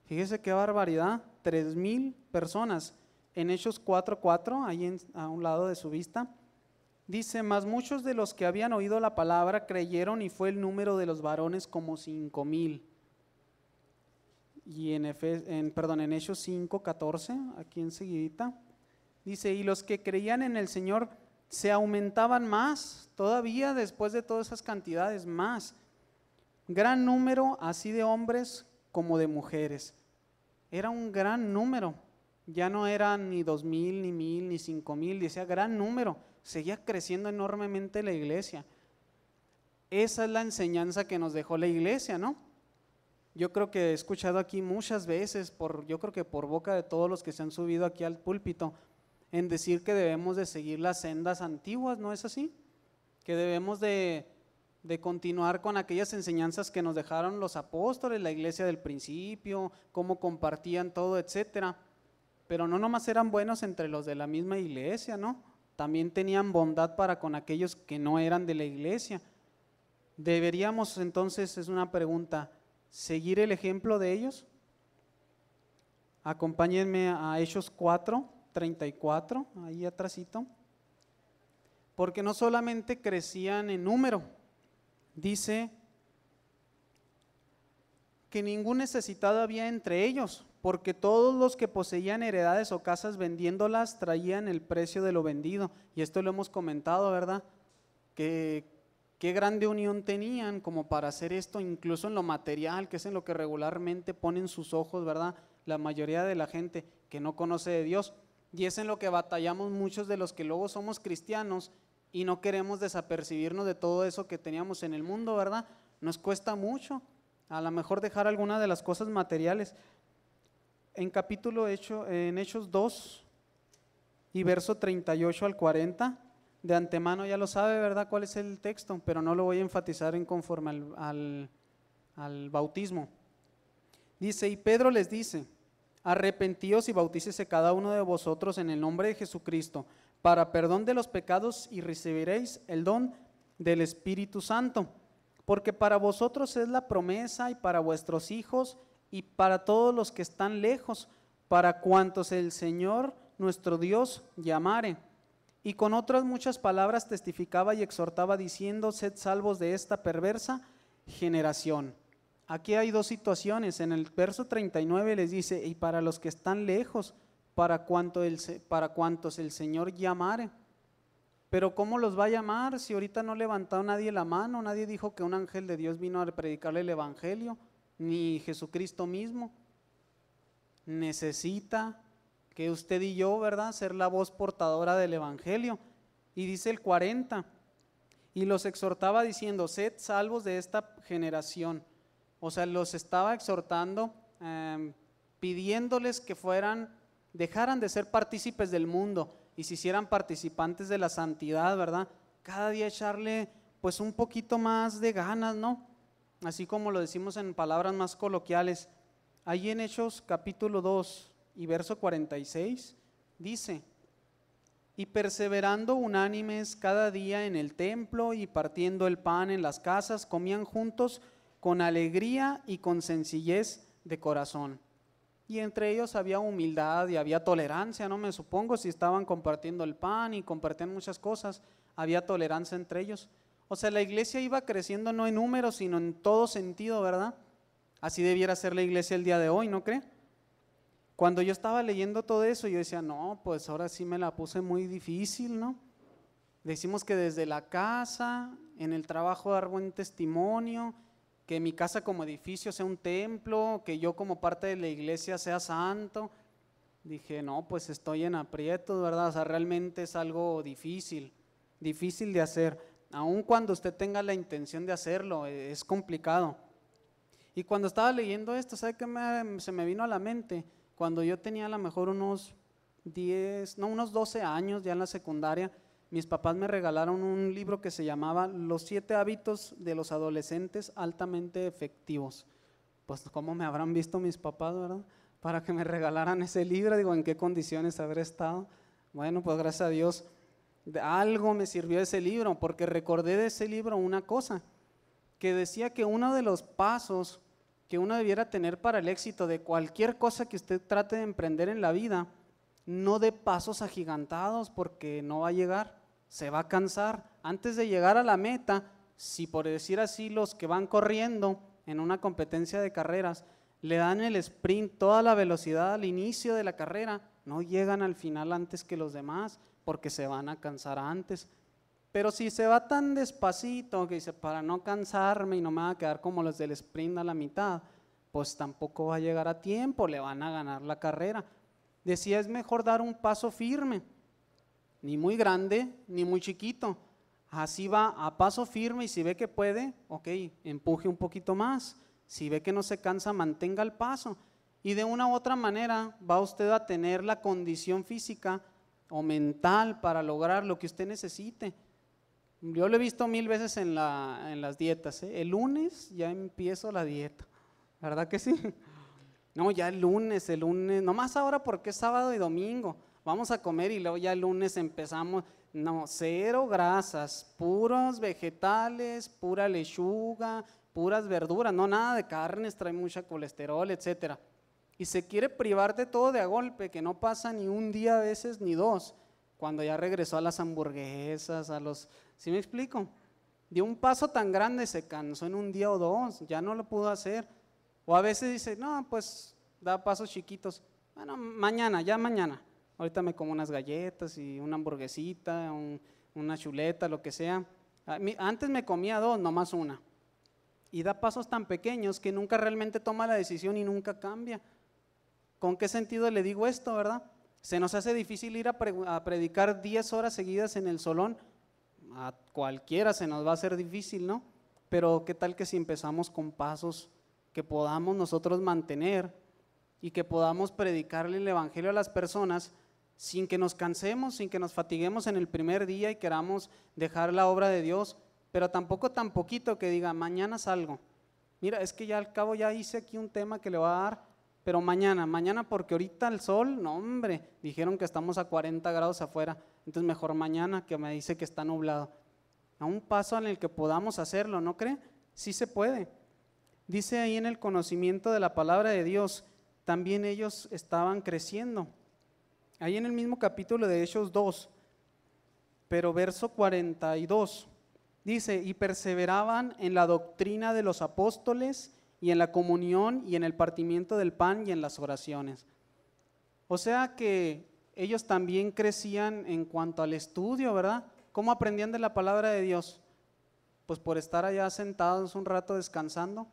Fíjese qué barbaridad, 3,000 personas. En Hechos 4:4, ahí a un lado de su vista, dice: mas muchos de los que habían oído la palabra creyeron, y fue el número de los varones como 5,000. Y en Hechos 5:14, aquí enseguidita, dice: y los que creían en el Señor se aumentaban más, todavía después de todas esas cantidades, más. Gran número así de hombres como de mujeres. Era un gran número, ya no eran ni 2,000, ni 1,000, ni 5,000, decía gran número, seguía creciendo enormemente la iglesia. Esa es la enseñanza que nos dejó la iglesia, ¿no? Yo creo que he escuchado aquí muchas veces, yo creo que por boca de todos los que se han subido aquí al púlpito, en decir que debemos de seguir las sendas antiguas, ¿no es así? Que debemos de continuar con aquellas enseñanzas que nos dejaron los apóstoles, la iglesia del principio, cómo compartían todo, etcétera. Pero no nomás eran buenos entre los de la misma iglesia, ¿no? También tenían bondad para con aquellos que no eran de la iglesia. Deberíamos entonces, es una pregunta, ¿seguir el ejemplo de ellos? Acompáñenme a Hechos 4:34, ahí atrásito. Porque no solamente crecían en número, dice que ningún necesitado había entre ellos, porque todos los que poseían heredades o casas vendiéndolas traían el precio de lo vendido. Y esto lo hemos comentado, ¿verdad? Que qué grande unión tenían como para hacer esto, incluso en lo material, que es en lo que regularmente ponen sus ojos, ¿verdad? La mayoría de la gente que no conoce de Dios. Y es en lo que batallamos muchos de los que luego somos cristianos y no queremos desapercibirnos de todo eso que teníamos en el mundo, ¿verdad? Nos cuesta mucho, a lo mejor dejar alguna de las cosas materiales. En Hechos 2 y verso 38 al 40, de antemano ya lo sabe, ¿verdad?, cuál es el texto, pero no lo voy a enfatizar en conforme al bautismo. Dice: y Pedro les dice: arrepentíos y bautícese cada uno de vosotros en el nombre de Jesucristo para perdón de los pecados, y recibiréis el don del Espíritu Santo, porque para vosotros es la promesa, y para vuestros hijos, y para todos los que están lejos, para cuantos el Señor nuestro Dios llamare. Y con otras muchas palabras testificaba y exhortaba diciendo: sed salvos de esta perversa generación. Aquí hay dos situaciones. En el verso 39 les dice: y para los que están lejos, para cuantos el Señor llamare. Pero ¿cómo los va a llamar si ahorita no levantó nadie la mano? Nadie dijo que un ángel de Dios vino a predicarle el evangelio, ni Jesucristo mismo. Necesita que usted y yo, ¿verdad?, ser la voz portadora del evangelio. Y dice el 40: y los exhortaba diciendo: sed salvos de esta generación. O sea, los estaba exhortando, pidiéndoles que dejaran de ser partícipes del mundo y se hicieran participantes de la santidad, ¿verdad? Cada día echarle pues un poquito más de ganas, ¿no? Así como lo decimos en palabras más coloquiales. Ahí en Hechos capítulo 2 y verso 46 dice: y perseverando unánimes cada día en el templo y partiendo el pan en las casas, comían juntos con alegría y con sencillez de corazón. Y entre ellos había humildad y había tolerancia, no me supongo, si estaban compartiendo el pan y compartían muchas cosas, había tolerancia entre ellos. O sea, la iglesia iba creciendo no en números, sino en todo sentido, ¿verdad? Así debiera ser la iglesia el día de hoy, ¿no cree? Cuando yo estaba leyendo todo eso, yo decía: no, pues ahora sí me la puse muy difícil, ¿no? Decimos que desde la casa, en el trabajo dar buen testimonio, que mi casa como edificio sea un templo, que yo como parte de la iglesia sea santo. Dije: no, pues estoy en aprietos, ¿verdad? O sea, realmente es algo difícil de hacer. Aun cuando usted tenga la intención de hacerlo, es complicado. Y cuando estaba leyendo esto, ¿sabe qué se me vino a la mente? Cuando yo tenía a lo mejor unos 12 años ya en la secundaria, mis papás me regalaron un libro que se llamaba Los 7 hábitos de los adolescentes altamente efectivos. Pues cómo me habrán visto mis papás, ¿verdad? Para que me regalaran ese libro, digo, ¿en qué condiciones habré estado? Bueno, pues gracias a Dios, de algo me sirvió ese libro, porque recordé de ese libro una cosa, que decía que uno de los pasos que uno debiera tener para el éxito de cualquier cosa que usted trate de emprender en la vida, no dé pasos agigantados porque no va a llegar, se va a cansar. Antes de llegar a la meta, si por decir así los que van corriendo en una competencia de carreras le dan el sprint, toda la velocidad al inicio de la carrera, no llegan al final antes que los demás porque se van a cansar antes. Pero si se va tan despacito que dice, para no cansarme y no me va a quedar como los del sprint a la mitad, pues tampoco va a llegar a tiempo, le van a ganar la carrera. Decía, es mejor dar un paso firme, ni muy grande, ni muy chiquito. Así va a paso firme y si ve que puede, ok, empuje un poquito más. Si ve que no se cansa, mantenga el paso. Y de una u otra manera va usted a tener la condición física o mental para lograr lo que usted necesite. Yo lo he visto 1000 veces en las dietas, ¿eh? El lunes ya empiezo la dieta, ¿verdad que sí? No, ya el lunes, nomás ahora porque es sábado y domingo, vamos a comer y luego ya el lunes empezamos, no, 0 grasas, puros vegetales, pura lechuga, puras verduras, no nada de carnes, trae mucha colesterol, etcétera. Y se quiere privar de todo de a golpe, que no pasa ni un día a veces ni 2, cuando ya regresó a las hamburguesas, ¿sí me explico? De un paso tan grande se cansó en un día o 2, ya no lo pudo hacer. O a veces dice, no, pues da pasos chiquitos. Bueno, mañana, ya mañana. Ahorita me como unas galletas y una hamburguesita, una chuleta, lo que sea. Antes me comía 2, nomás una. Y da pasos tan pequeños que nunca realmente toma la decisión y nunca cambia. ¿Con qué sentido le digo esto, verdad? Se nos hace difícil ir a predicar 10 horas seguidas en el solón. A cualquiera se nos va a hacer difícil, ¿no? Pero ¿qué tal que si empezamos con pasos que podamos nosotros mantener y que podamos predicarle el evangelio a las personas sin que nos cansemos, sin que nos fatiguemos en el primer día y queramos dejar la obra de Dios, pero tampoco tan poquito que diga, mañana salgo. Mira, es que ya al cabo ya hice aquí un tema que le va a dar, pero mañana porque ahorita el sol, no hombre, dijeron que estamos a 40 grados afuera, entonces mejor mañana que me dice que está nublado. A un paso en el que podamos hacerlo, ¿no cree? Sí se puede. Dice ahí en el conocimiento de la palabra de Dios, también ellos estaban creciendo. Ahí en el mismo capítulo de Hechos 2, pero verso 42, dice, y perseveraban en la doctrina de los apóstoles y en la comunión y en el partimiento del pan y en las oraciones. O sea que ellos también crecían en cuanto al estudio, ¿verdad? ¿Cómo aprendían de la palabra de Dios? Pues por estar allá sentados un rato descansando.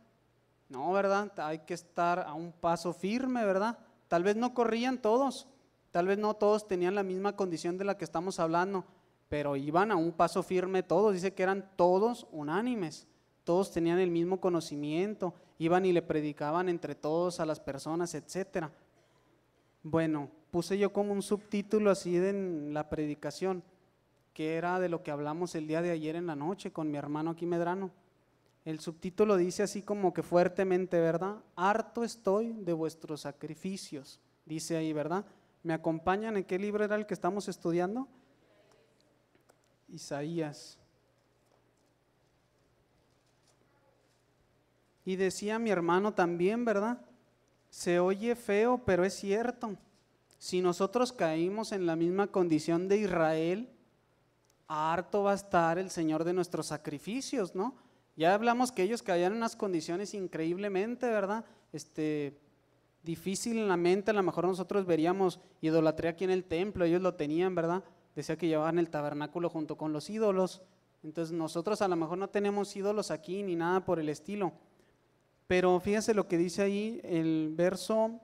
No, ¿verdad? Hay que estar a un paso firme, ¿verdad? Tal vez no corrían todos, tal vez no todos tenían la misma condición de la que estamos hablando, pero iban a un paso firme todos, dice que eran todos unánimes, todos tenían el mismo conocimiento, iban y le predicaban entre todos a las personas, etcétera. Bueno, puse yo como un subtítulo así en la predicación, que era de lo que hablamos el día de ayer en la noche con mi hermano aquí Medrano. El subtítulo dice así como que fuertemente, ¿verdad? Harto estoy de vuestros sacrificios, dice ahí, ¿verdad? ¿Me acompañan? ¿En qué libro era el que estamos estudiando? Isaías. Y decía mi hermano también, ¿verdad? Se oye feo, pero es cierto. Si nosotros caímos en la misma condición de Israel, harto va a estar el Señor de nuestros sacrificios, ¿no? Ya hablamos que ellos caían en unas condiciones increíblemente, ¿verdad? Difícil en la mente, a lo mejor nosotros veríamos idolatría aquí en el templo, ellos lo tenían, ¿verdad? Decía que llevaban el tabernáculo junto con los ídolos, entonces nosotros a lo mejor no tenemos ídolos aquí ni nada por el estilo, pero fíjense lo que dice ahí el verso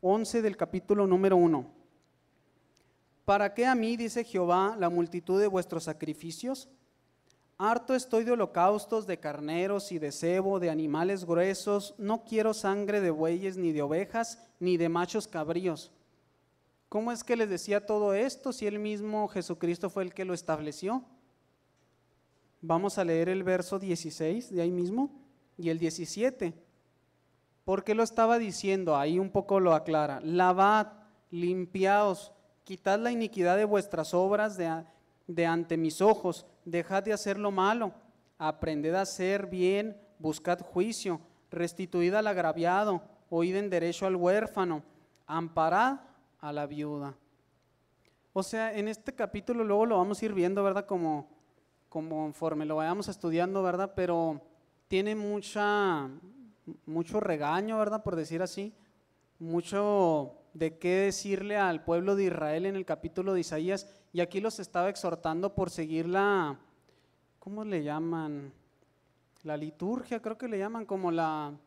11 del capítulo número 1. ¿Para qué a mí, dice Jehová, la multitud de vuestros sacrificios? Harto estoy de holocaustos, de carneros y de cebo, de animales gruesos, no quiero sangre de bueyes, ni de ovejas, ni de machos cabríos. ¿Cómo es que les decía todo esto si él mismo, Jesucristo, fue el que lo estableció? Vamos a leer el verso 16 de ahí mismo y el 17. ¿Por qué lo estaba diciendo? Ahí un poco lo aclara. Lavad, limpiaos, quitad la iniquidad de vuestras obras de ante mis ojos, dejad de hacer lo malo, aprended a hacer bien, buscad juicio, restituid al agraviado, oíd en derecho al huérfano, amparad a la viuda. O sea, en este capítulo luego lo vamos a ir viendo, ¿verdad? Como conforme lo vayamos estudiando, ¿verdad? Pero tiene mucho regaño, ¿verdad? Por decir así, mucho de qué decirle al pueblo de Israel en el capítulo de Isaías, y aquí los estaba exhortando por seguir ¿cómo le llaman? La liturgia, creo que le llaman, como la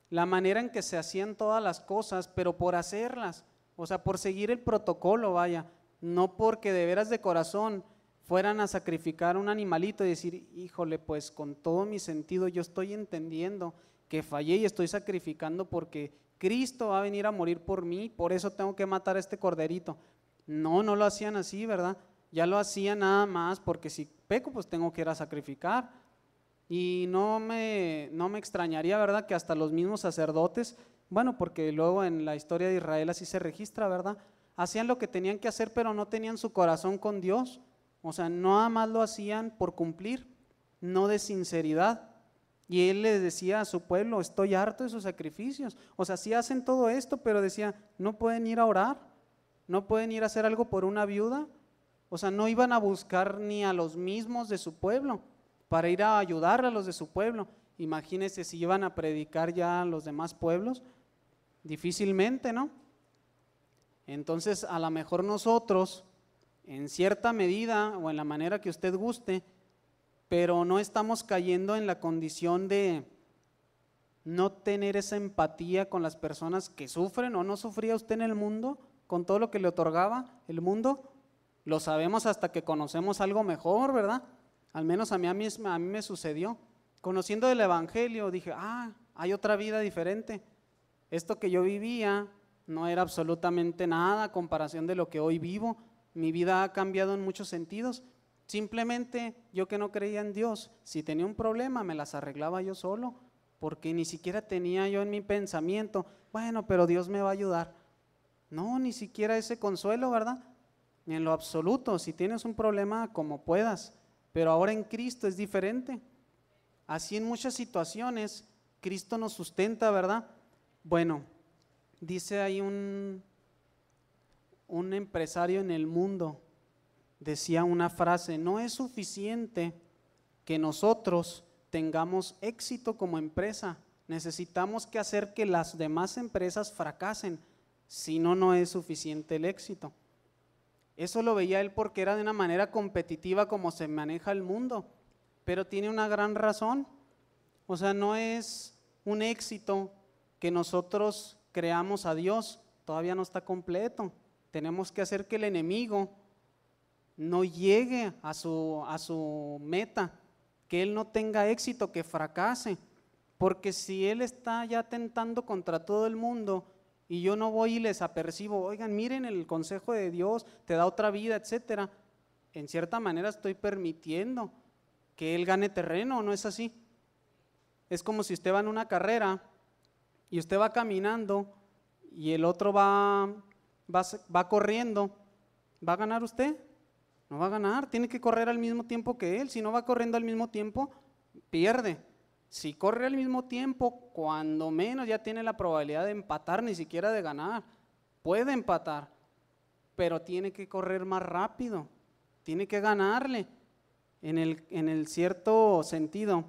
manera en que se hacían todas las cosas, pero por hacerlas, o sea, por seguir el protocolo, vaya, no porque de veras de corazón fueran a sacrificar un animalito y decir, híjole, pues con todo mi sentido yo estoy entendiendo que fallé y estoy sacrificando porque Cristo va a venir a morir por mí, por eso tengo que matar a este corderito. No, no lo hacían así, ¿verdad? Ya lo hacían nada más porque si peco, pues tengo que ir a sacrificar. Y no me extrañaría, ¿verdad?, que hasta los mismos sacerdotes, bueno, porque luego en la historia de Israel así se registra, ¿verdad?, hacían lo que tenían que hacer, pero no tenían su corazón con Dios. O sea, nada más lo hacían por cumplir, no de sinceridad. Y él les decía a su pueblo, estoy harto de sus sacrificios. O sea, sí hacen todo esto, pero decía, no pueden ir a orar, no pueden ir a hacer algo por una viuda. O sea, no iban a buscar ni a los mismos de su pueblo para ir a ayudar a los de su pueblo. Imagínense si iban a predicar ya a los demás pueblos, difícilmente, ¿no? Entonces, a lo mejor nosotros, en cierta medida o en la manera que usted guste, pero no estamos cayendo en la condición de no tener esa empatía con las personas que sufren. ¿O no sufría usted en el mundo con todo lo que le otorgaba el mundo? Lo sabemos hasta que conocemos algo mejor, ¿verdad? Al menos a mí me sucedió. Conociendo el Evangelio dije, hay otra vida diferente. Esto que yo vivía no era absolutamente nada a comparación de lo que hoy vivo. Mi vida ha cambiado en muchos sentidos. Simplemente yo que no creía en Dios, si tenía un problema me las arreglaba yo solo, porque ni siquiera tenía yo en mi pensamiento, bueno, pero Dios me va a ayudar. No, ni siquiera ese consuelo, ¿verdad? Ni en lo absoluto. Si tienes un problema, como puedas, pero ahora en Cristo es diferente. Así en muchas situaciones Cristo nos sustenta, ¿verdad? Bueno, dice ahí un empresario en el mundo, decía una frase, no es suficiente que nosotros tengamos éxito como empresa, necesitamos que hacer que las demás empresas fracasen, si no, no es suficiente el éxito. Eso lo veía él porque era de una manera competitiva como se maneja el mundo, pero tiene una gran razón. O sea, no es un éxito que nosotros creamos a Dios, todavía no está completo. Tenemos que hacer que el enemigo no llegue a su meta, que él no tenga éxito, que fracase, porque si él está ya tentando contra todo el mundo y yo no voy y les apercibo, oigan, miren, el consejo de Dios te da otra vida, etcétera, en cierta manera estoy permitiendo que él gane terreno, ¿no es así? Es como si usted va en una carrera y usted va caminando y el otro va corriendo, ¿va a ganar usted? No va a ganar, tiene que correr al mismo tiempo que él. Si no va corriendo al mismo tiempo, pierde. Si corre al mismo tiempo, cuando menos ya tiene la probabilidad de empatar, ni siquiera de ganar. Puede empatar, pero tiene que correr más rápido, tiene que ganarle. En el cierto sentido,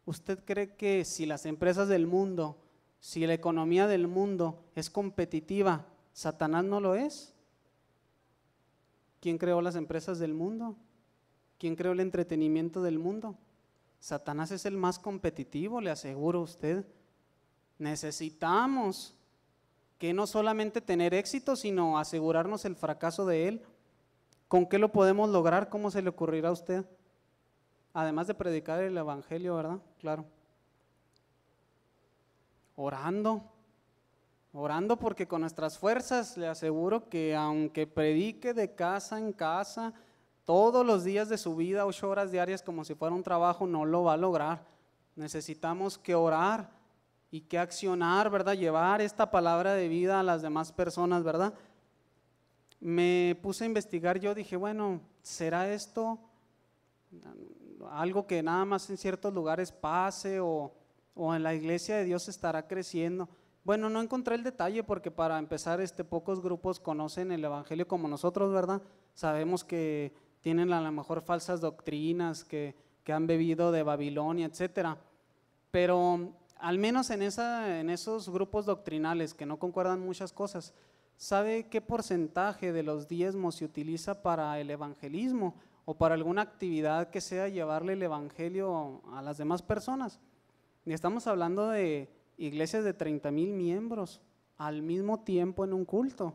¿usted cree que si las empresas del mundo, si la economía del mundo es competitiva, Satanás no lo es? ¿Quién creó las empresas del mundo? ¿Quién creó el entretenimiento del mundo? Satanás es el más competitivo, le aseguro a usted. Necesitamos que no solamente tener éxito, sino asegurarnos el fracaso de él. ¿Con qué lo podemos lograr? ¿Cómo se le ocurrirá a usted? Además de predicar el evangelio, ¿verdad? Claro. Orando. orando porque con nuestras fuerzas le aseguro que aunque predique de casa en casa todos los días de su vida, 8 horas diarias como si fuera un trabajo, no lo va a lograr. Necesitamos que orar y que accionar, ¿verdad? Llevar esta palabra de vida a las demás personas, ¿verdad? Me puse a investigar, yo dije, bueno, ¿será esto algo que nada más en ciertos lugares pase o en la iglesia de Dios estará creciendo? Bueno, no encontré el detalle porque para empezar, pocos grupos conocen el evangelio como nosotros, ¿verdad? Sabemos que tienen a lo mejor falsas doctrinas, que han bebido de Babilonia, etcétera. Pero al menos en esos grupos doctrinales que no concuerdan muchas cosas, ¿sabe qué porcentaje de los diezmos se utiliza para el evangelismo o para alguna actividad que sea llevarle el evangelio a las demás personas? Y estamos hablando de iglesias de 30,000 miembros al mismo tiempo en un culto.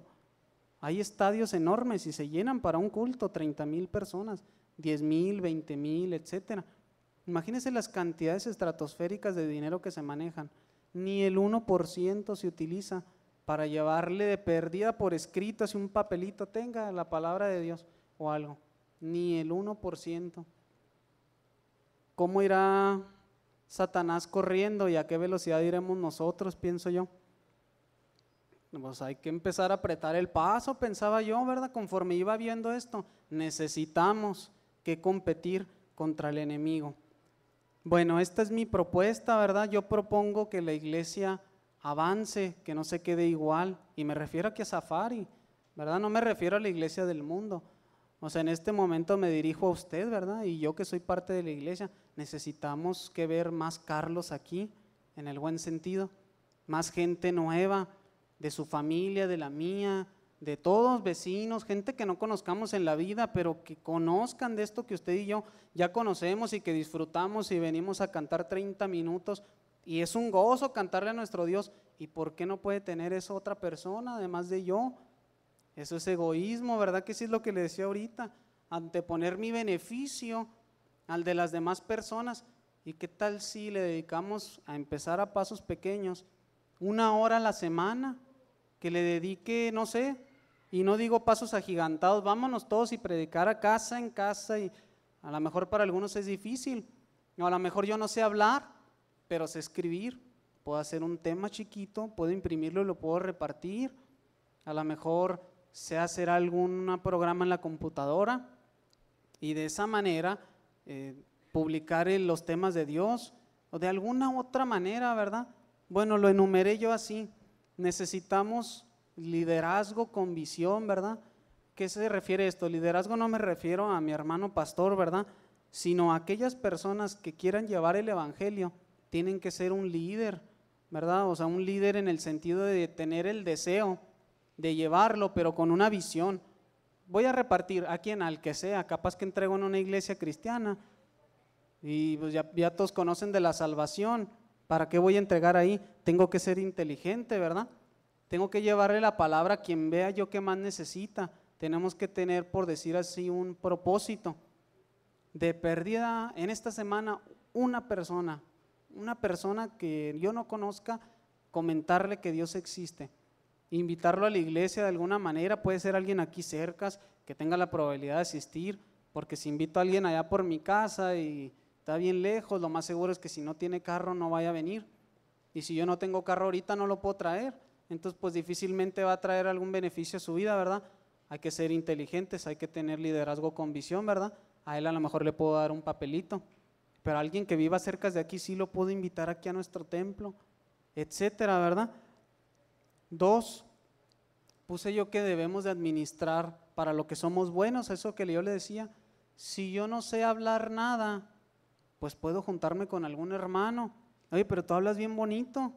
Hay estadios enormes y se llenan para un culto 30,000 personas, 10,000, 20,000, etcétera. Imagínense las cantidades estratosféricas de dinero que se manejan. Ni el 1% se utiliza para llevarle de perdida por escrito, así un papelito, tenga la palabra de Dios o algo. Ni el 1%. ¿Cómo irá Satanás corriendo y a qué velocidad iremos nosotros, pienso yo? Pues hay que empezar a apretar el paso, pensaba yo, ¿verdad? Conforme iba viendo esto, necesitamos que competir contra el enemigo. Bueno, esta es mi propuesta, ¿verdad? Yo propongo que la iglesia avance, que no se quede igual, y me refiero aquí a Safari, ¿verdad? No me refiero a la iglesia del mundo. O sea, en este momento me dirijo a usted, ¿verdad? Y yo que soy parte de la iglesia, necesitamos que ver más Carlos aquí, en el buen sentido, más gente nueva, de su familia, de la mía, de todos vecinos, gente que no conozcamos en la vida, pero que conozcan de esto que usted y yo ya conocemos y que disfrutamos y venimos a cantar 30 minutos y es un gozo cantarle a nuestro Dios. ¿Y por qué no puede tener eso otra persona además de yo? Eso es egoísmo, ¿verdad? Que sí es lo que le decía ahorita, anteponer mi beneficio al de las demás personas. ¿Y qué tal si le dedicamos a empezar a pasos pequeños 1 hora a la semana? Que le dedique, no sé, y no digo pasos agigantados, vámonos todos y predicar a casa en casa, y a lo mejor para algunos es difícil, o a lo mejor yo no sé hablar, pero sé escribir, puedo hacer un tema chiquito, puedo imprimirlo y lo puedo repartir, a lo mejor sé hacer algún programa en la computadora y de esa manera publicar los temas de Dios, o de alguna otra manera, ¿verdad? Bueno, lo enumeré yo así. Necesitamos liderazgo con visión, ¿verdad? ¿Qué se refiere esto? Liderazgo no me refiero a mi hermano pastor, ¿verdad? Sino a aquellas personas que quieran llevar el evangelio, tienen que ser un líder, ¿verdad? O sea, un líder en el sentido de tener el deseo de llevarlo, pero con una visión. Voy a repartir a quien, al que sea, capaz que entrego en una iglesia cristiana y pues ya todos conocen de la salvación. ¿Para qué voy a entregar ahí? Tengo que ser inteligente, ¿verdad? Tengo que llevarle la palabra a quien vea yo que más necesita. Tenemos que tener, por decir así, un propósito. De pérdida en esta semana, una persona que yo no conozca, comentarle que Dios existe. Invitarlo a la iglesia de alguna manera, puede ser alguien aquí cerca que tenga la probabilidad de asistir, porque si invito a alguien allá por mi casa y está bien lejos, lo más seguro es que si no tiene carro no vaya a venir, y si yo no tengo carro ahorita no lo puedo traer, entonces pues difícilmente va a traer algún beneficio a su vida, ¿verdad? Hay que ser inteligentes, hay que tener liderazgo con visión, ¿verdad? A él a lo mejor le puedo dar un papelito, pero a alguien que viva cerca de aquí sí lo puedo invitar aquí a nuestro templo, etcétera, ¿verdad? 2, puse yo que debemos de administrar para lo que somos buenos, eso que yo le decía, si yo no sé hablar nada, pues puedo juntarme con algún hermano. Oye, pero tú hablas bien bonito,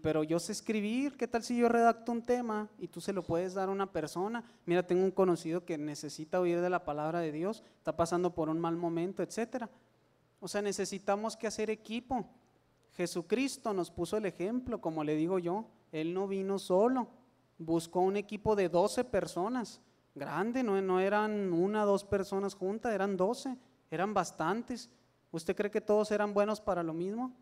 pero yo sé escribir. ¿Qué tal si yo redacto un tema y tú se lo puedes dar a una persona? Mira, tengo un conocido que necesita oír de la palabra de Dios, está pasando por un mal momento, etcétera. O sea, necesitamos que hacer equipo. Jesucristo nos puso el ejemplo, como le digo yo, Él no vino solo, buscó un equipo de 12 personas, grande, no eran 1 o 2 personas juntas, eran 12, eran bastantes. ¿Usted cree que todos eran buenos para lo mismo?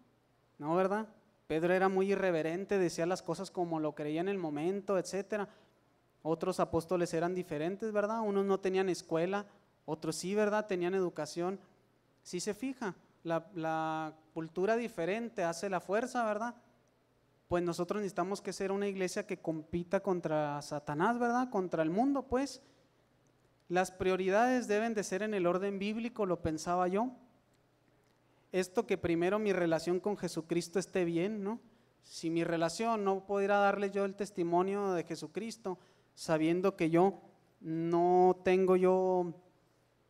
No, ¿verdad? Pedro era muy irreverente, decía las cosas como lo creía en el momento, etcétera. Otros apóstoles eran diferentes, ¿verdad? Unos no tenían escuela, otros sí, ¿verdad? Tenían educación. Sí se fija, la cultura diferente hace la fuerza, ¿verdad? Pues nosotros necesitamos que ser una iglesia que compita contra Satanás, ¿verdad? Contra el mundo, pues. Las prioridades deben de ser en el orden bíblico, lo pensaba yo. Esto que primero mi relación con Jesucristo esté bien, ¿no? Si mi relación no pudiera darle yo el testimonio de Jesucristo, sabiendo que yo no tengo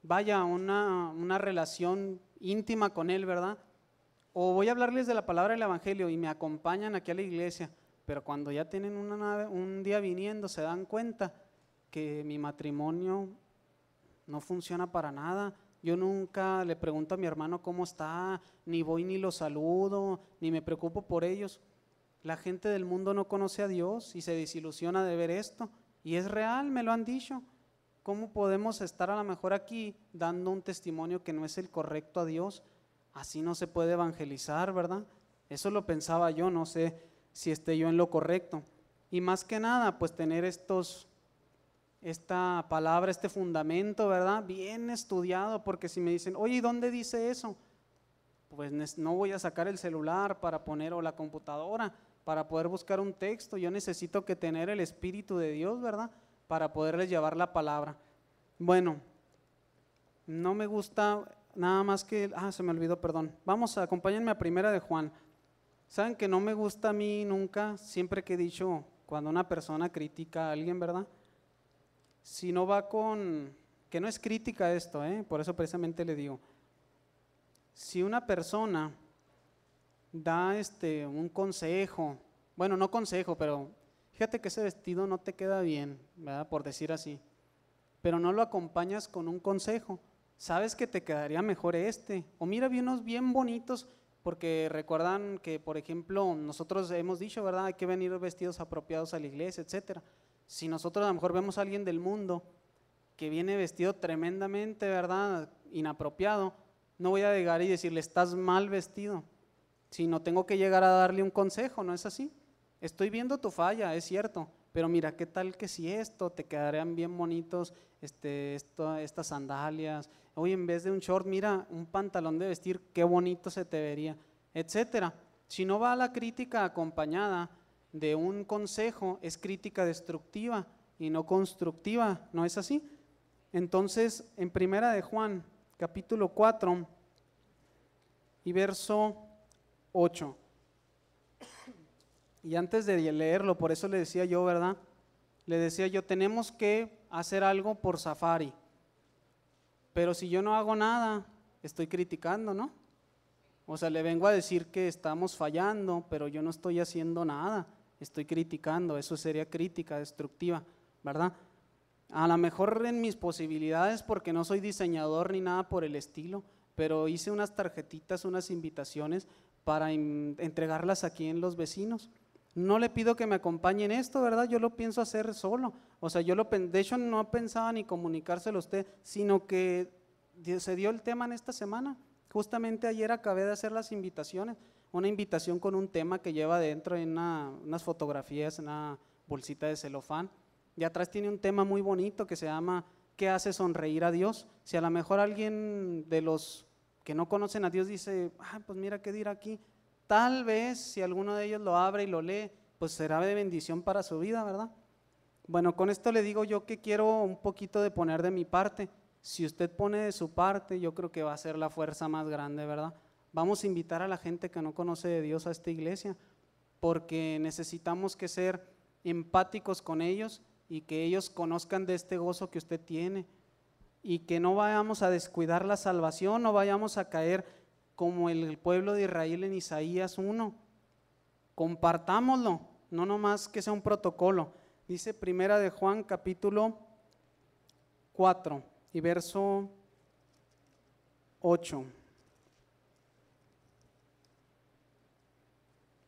vaya, una relación íntima con Él, ¿verdad? O voy a hablarles de la palabra del Evangelio y me acompañan aquí a la iglesia, pero cuando ya tienen un día viniendo se dan cuenta que mi matrimonio no funciona para nada. Yo nunca le pregunto a mi hermano cómo está, ni voy ni lo saludo, ni me preocupo por ellos. La gente del mundo no conoce a Dios y se desilusiona de ver esto, y es real, me lo han dicho. ¿Cómo podemos estar a lo mejor aquí dando un testimonio que no es el correcto a Dios? Así no se puede evangelizar, ¿verdad? Eso lo pensaba yo, no sé si esté yo en lo correcto. Y más que nada, pues tener esta palabra, este fundamento, ¿verdad? Bien estudiado, porque si me dicen, oye, ¿y dónde dice eso? Pues no voy a sacar el celular para poner o la computadora para poder buscar un texto. Yo necesito que tener el Espíritu de Dios, ¿verdad? Para poderles llevar la palabra. Bueno, no me gusta nada más que, se me olvidó, perdón. Vamos, acompáñenme a Primera de Juan. Saben que no me gusta a mí nunca, siempre que he dicho, cuando una persona critica a alguien, ¿verdad? Si no va que no es crítica esto, por eso precisamente le digo, si una persona da un consejo, bueno, no consejo, pero fíjate que ese vestido no te queda bien, ¿verdad? Por decir así, pero no lo acompañas con un consejo, sabes que te quedaría mejor o mira, vi unos bien bonitos, porque recuerdan que, por ejemplo, nosotros hemos dicho, ¿verdad? Hay que venir vestidos apropiados a la iglesia, etcétera. Si nosotros a lo mejor vemos a alguien del mundo que viene vestido tremendamente, ¿verdad? Inapropiado, no voy a llegar y decirle, estás mal vestido, sino tengo que llegar a darle un consejo, ¿no es así? Estoy viendo tu falla, es cierto, pero mira, ¿qué tal que si te quedarían bien bonitos estas sandalias? Oye, en vez de un short, mira, un pantalón de vestir, qué bonito se te vería, etcétera. Si no va la crítica acompañada de un consejo, es crítica destructiva y no constructiva, ¿no es así? Entonces, en Primera de Juan, capítulo 4 y verso 8. Y antes de leerlo, por eso le decía yo, ¿verdad? Le decía yo, tenemos que hacer algo por Safari, pero si yo no hago nada, estoy criticando, ¿no? O sea, le vengo a decir que estamos fallando, pero yo no estoy haciendo nada, estoy criticando, eso sería crítica destructiva, ¿verdad? A lo mejor en mis posibilidades, porque no soy diseñador ni nada por el estilo, pero hice unas tarjetitas, unas invitaciones para entregarlas aquí en los vecinos. No le pido que me acompañe en esto, ¿verdad? Yo lo pienso hacer solo. O sea, de hecho no pensaba ni comunicárselo a usted, sino que se dio el tema en esta semana. Justamente ayer acabé de hacer las invitaciones, una invitación con un tema que lleva dentro en unas fotografías, en una bolsita de celofán. Y atrás tiene un tema muy bonito que se llama ¿qué hace sonreír a Dios? Si a lo mejor alguien de los que no conocen a Dios dice, pues mira qué dirá aquí, tal vez si alguno de ellos lo abre y lo lee, pues será de bendición para su vida, ¿verdad? Bueno, con esto le digo yo que quiero un poquito de poner de mi parte. Si usted pone de su parte, yo creo que va a ser la fuerza más grande, ¿verdad? Vamos a invitar a la gente que no conoce de Dios a esta iglesia, porque necesitamos que ser empáticos con ellos y que ellos conozcan de este gozo que usted tiene, y que no vayamos a descuidar la salvación, no vayamos a caer como el pueblo de Israel en Isaías 1. Compartámoslo, no nomás que sea un protocolo. Dice Primera de Juan capítulo 4 y verso 8.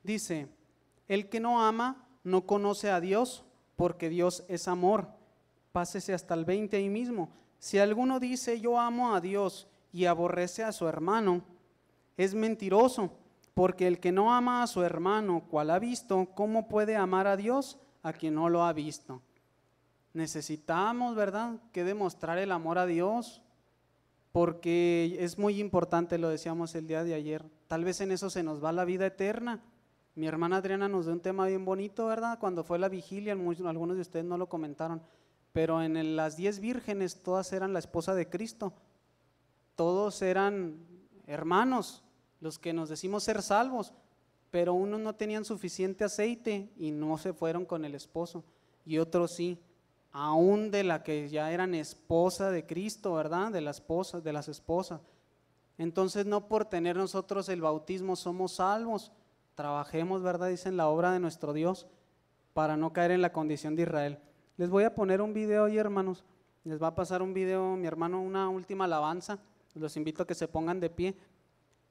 Dice, el que no ama no conoce a Dios, porque Dios es amor. Pásese hasta el 20 ahí mismo. Si alguno dice yo amo a Dios y aborrece a su hermano, es mentiroso, Porque el que no ama a su hermano, cual ha visto, ¿cómo puede amar a Dios a quien no lo ha visto? Necesitamos, ¿verdad?, que demostrar el amor a Dios, porque es muy importante, lo decíamos el día de ayer, tal vez en eso se nos va la vida eterna. Mi hermana Adriana nos dio un tema bien bonito, ¿verdad?, cuando fue la vigilia, algunos de ustedes no lo comentaron, pero en las 10 vírgenes todas eran la esposa de Cristo, todos eran hermanos, los que nos decimos ser salvos, pero unos no tenían suficiente aceite y no se fueron con el esposo, y otros sí, aún de la que ya eran esposa de Cristo, ¿verdad?, de las esposas. Entonces no por tener nosotros el bautismo somos salvos. Trabajemos, ¿verdad?, dicen, la obra de nuestro Dios para no caer en la condición de Israel. Les voy a poner un video ahí, hermanos, les va a pasar un video mi hermano, una última alabanza, los invito a que se pongan de pie,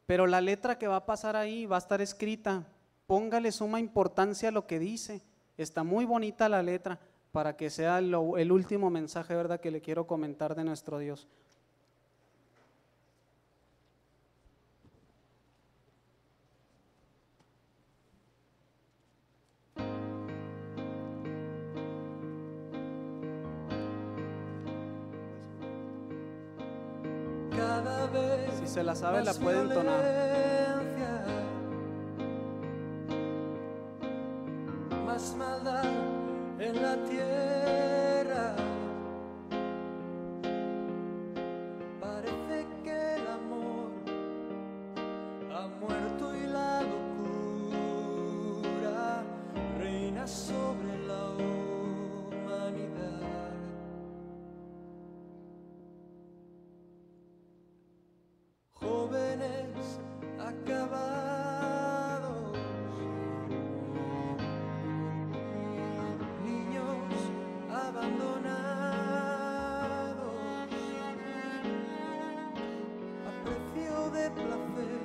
pero la letra que va a pasar ahí va a estar escrita, póngale suma importancia a lo que dice, está muy bonita la letra, para que sea el último mensaje, ¿verdad?, que le quiero comentar de nuestro Dios. Cada vez si se la sabe la más puede entonar. violencia, más maldad en la tierra. Parece que el amor ha muerto y la locura reina sobre la humanidad. Jóvenes acabados, niños abandonados, a precio de placer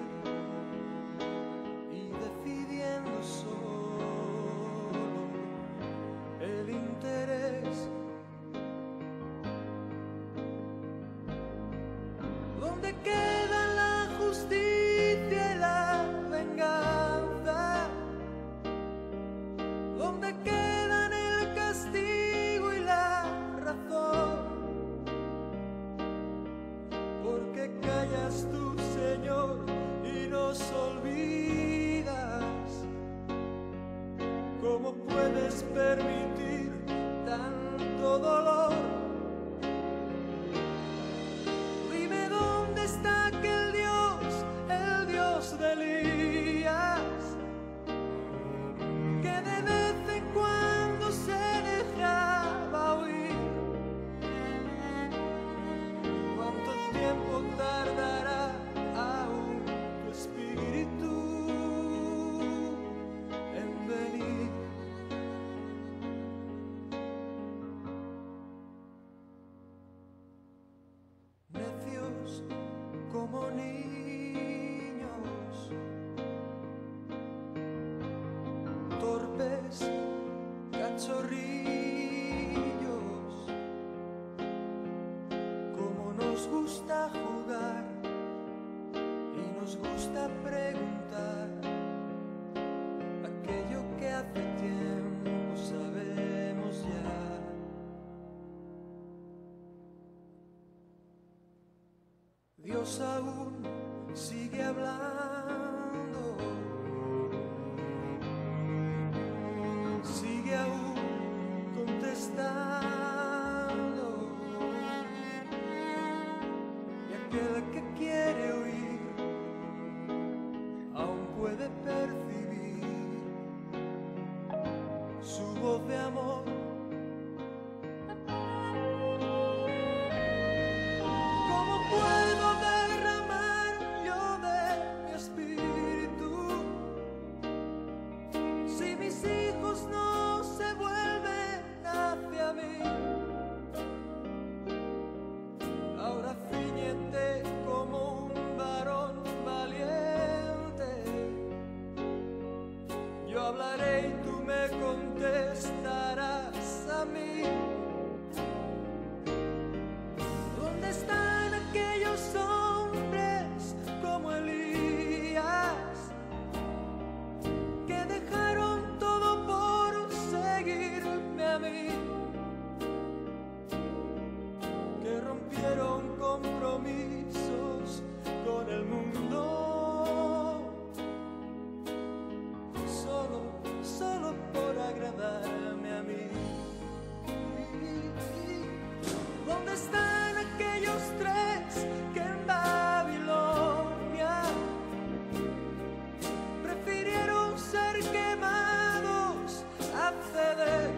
y decidiendo solo el interés. ¿Dónde queda la justicia y la venganza? ¿Dónde quedan el castigo y la razón? ¿Por qué callas tú, Señor, y nos olvidas? ¿Cómo puedes permitir tanto dolor? Dime dónde está aquel Dios, el Dios de Elías, que de vez en cuando se dejaba oír. ¿Cuánto tiempo tardará aún tu espíritu en venir? Necios como niños, torpes cachorrillos, como nos gusta jugar y nos gusta preguntar aquello que hace tiempo sabemos ya. Dios aún sigue hablando, sigue aún contestando, y aquel que quiere oír aún puede percibir su voz de amor. ¿Cómo puedo derramar yo de mi espíritu rompieron compromisos con el mundo, solo por agradarme a mí. ¿Dónde están aquellos tres que en Babilonia prefirieron ser quemados a ceder?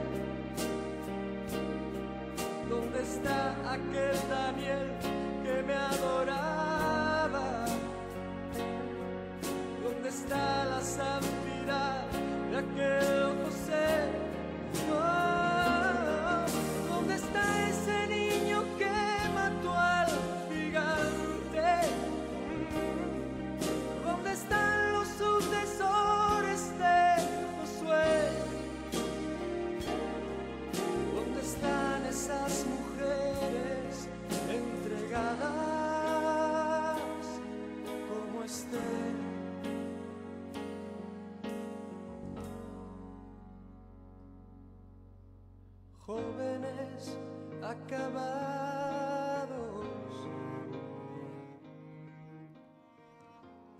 ¿Dónde está aquel Daniel que me adoraba? ¿Dónde está la santidad de aquel José? Oh, ¿dónde está ese niño que mató al gigante? ¿Dónde están los sucesores de Josué? ¿Dónde están esas mujeres entregadas como Esther? Jóvenes acabados,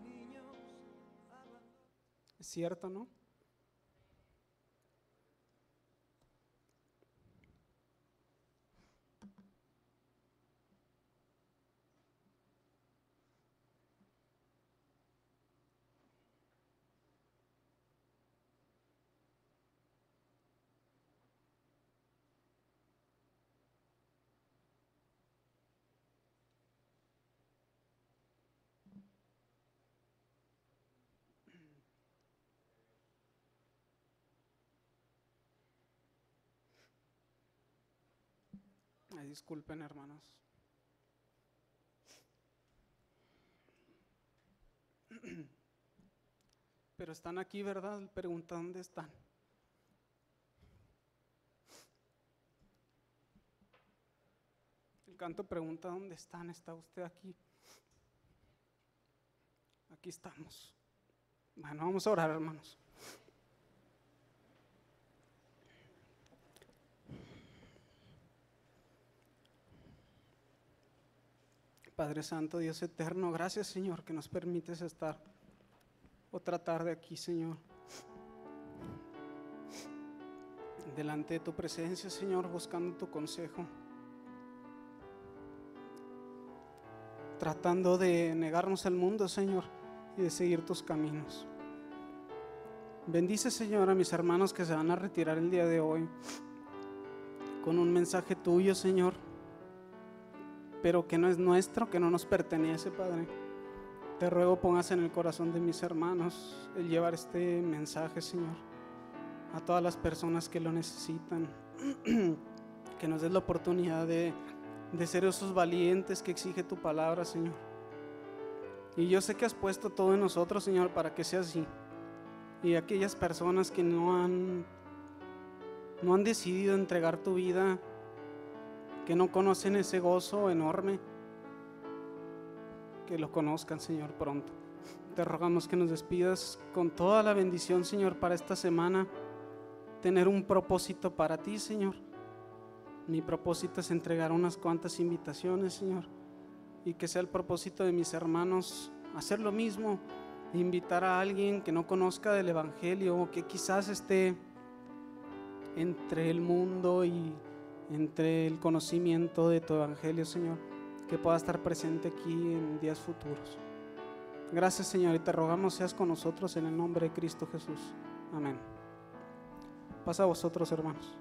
niños abandonados. Es cierto, ¿no? Ay, disculpen, hermanos. Pero están aquí, ¿verdad? Pregunta, ¿dónde están? El canto pregunta, ¿dónde están? ¿Está usted aquí? Aquí estamos. Bueno, vamos a orar, hermanos. Padre Santo, Dios eterno, gracias, Señor, que nos permites estar otra tarde aquí, Señor, delante de tu presencia, Señor, buscando tu consejo, tratando de negarnos al mundo, Señor, y de seguir tus caminos. Bendice, Señor, a mis hermanos que se van a retirar el día de hoy con un mensaje tuyo, Señor, pero que no es nuestro, que no nos pertenece, Padre. Te ruego pongas en el corazón de mis hermanos el llevar este mensaje, Señor, a todas las personas que lo necesitan. Que nos des la oportunidad de ser esos valientes que exige tu palabra, Señor. Y yo sé que has puesto todo en nosotros, Señor, para que sea así. Y aquellas personas que no han decidido entregar tu vida, que no conocen ese gozo enorme, que lo conozcan, Señor, pronto. Te rogamos que nos despidas con toda la bendición, Señor, para esta semana, tener un propósito para ti, Señor. Mi propósito es entregar unas cuantas invitaciones, Señor, y que sea el propósito de mis hermanos hacer lo mismo, invitar a alguien que no conozca del Evangelio, o que quizás esté entre el mundo y entre el conocimiento de tu Evangelio, Señor, que pueda estar presente aquí en días futuros. Gracias, Señor, y te rogamos seas con nosotros en el nombre de Cristo Jesús. Amén. Pasa a vosotros, hermanos.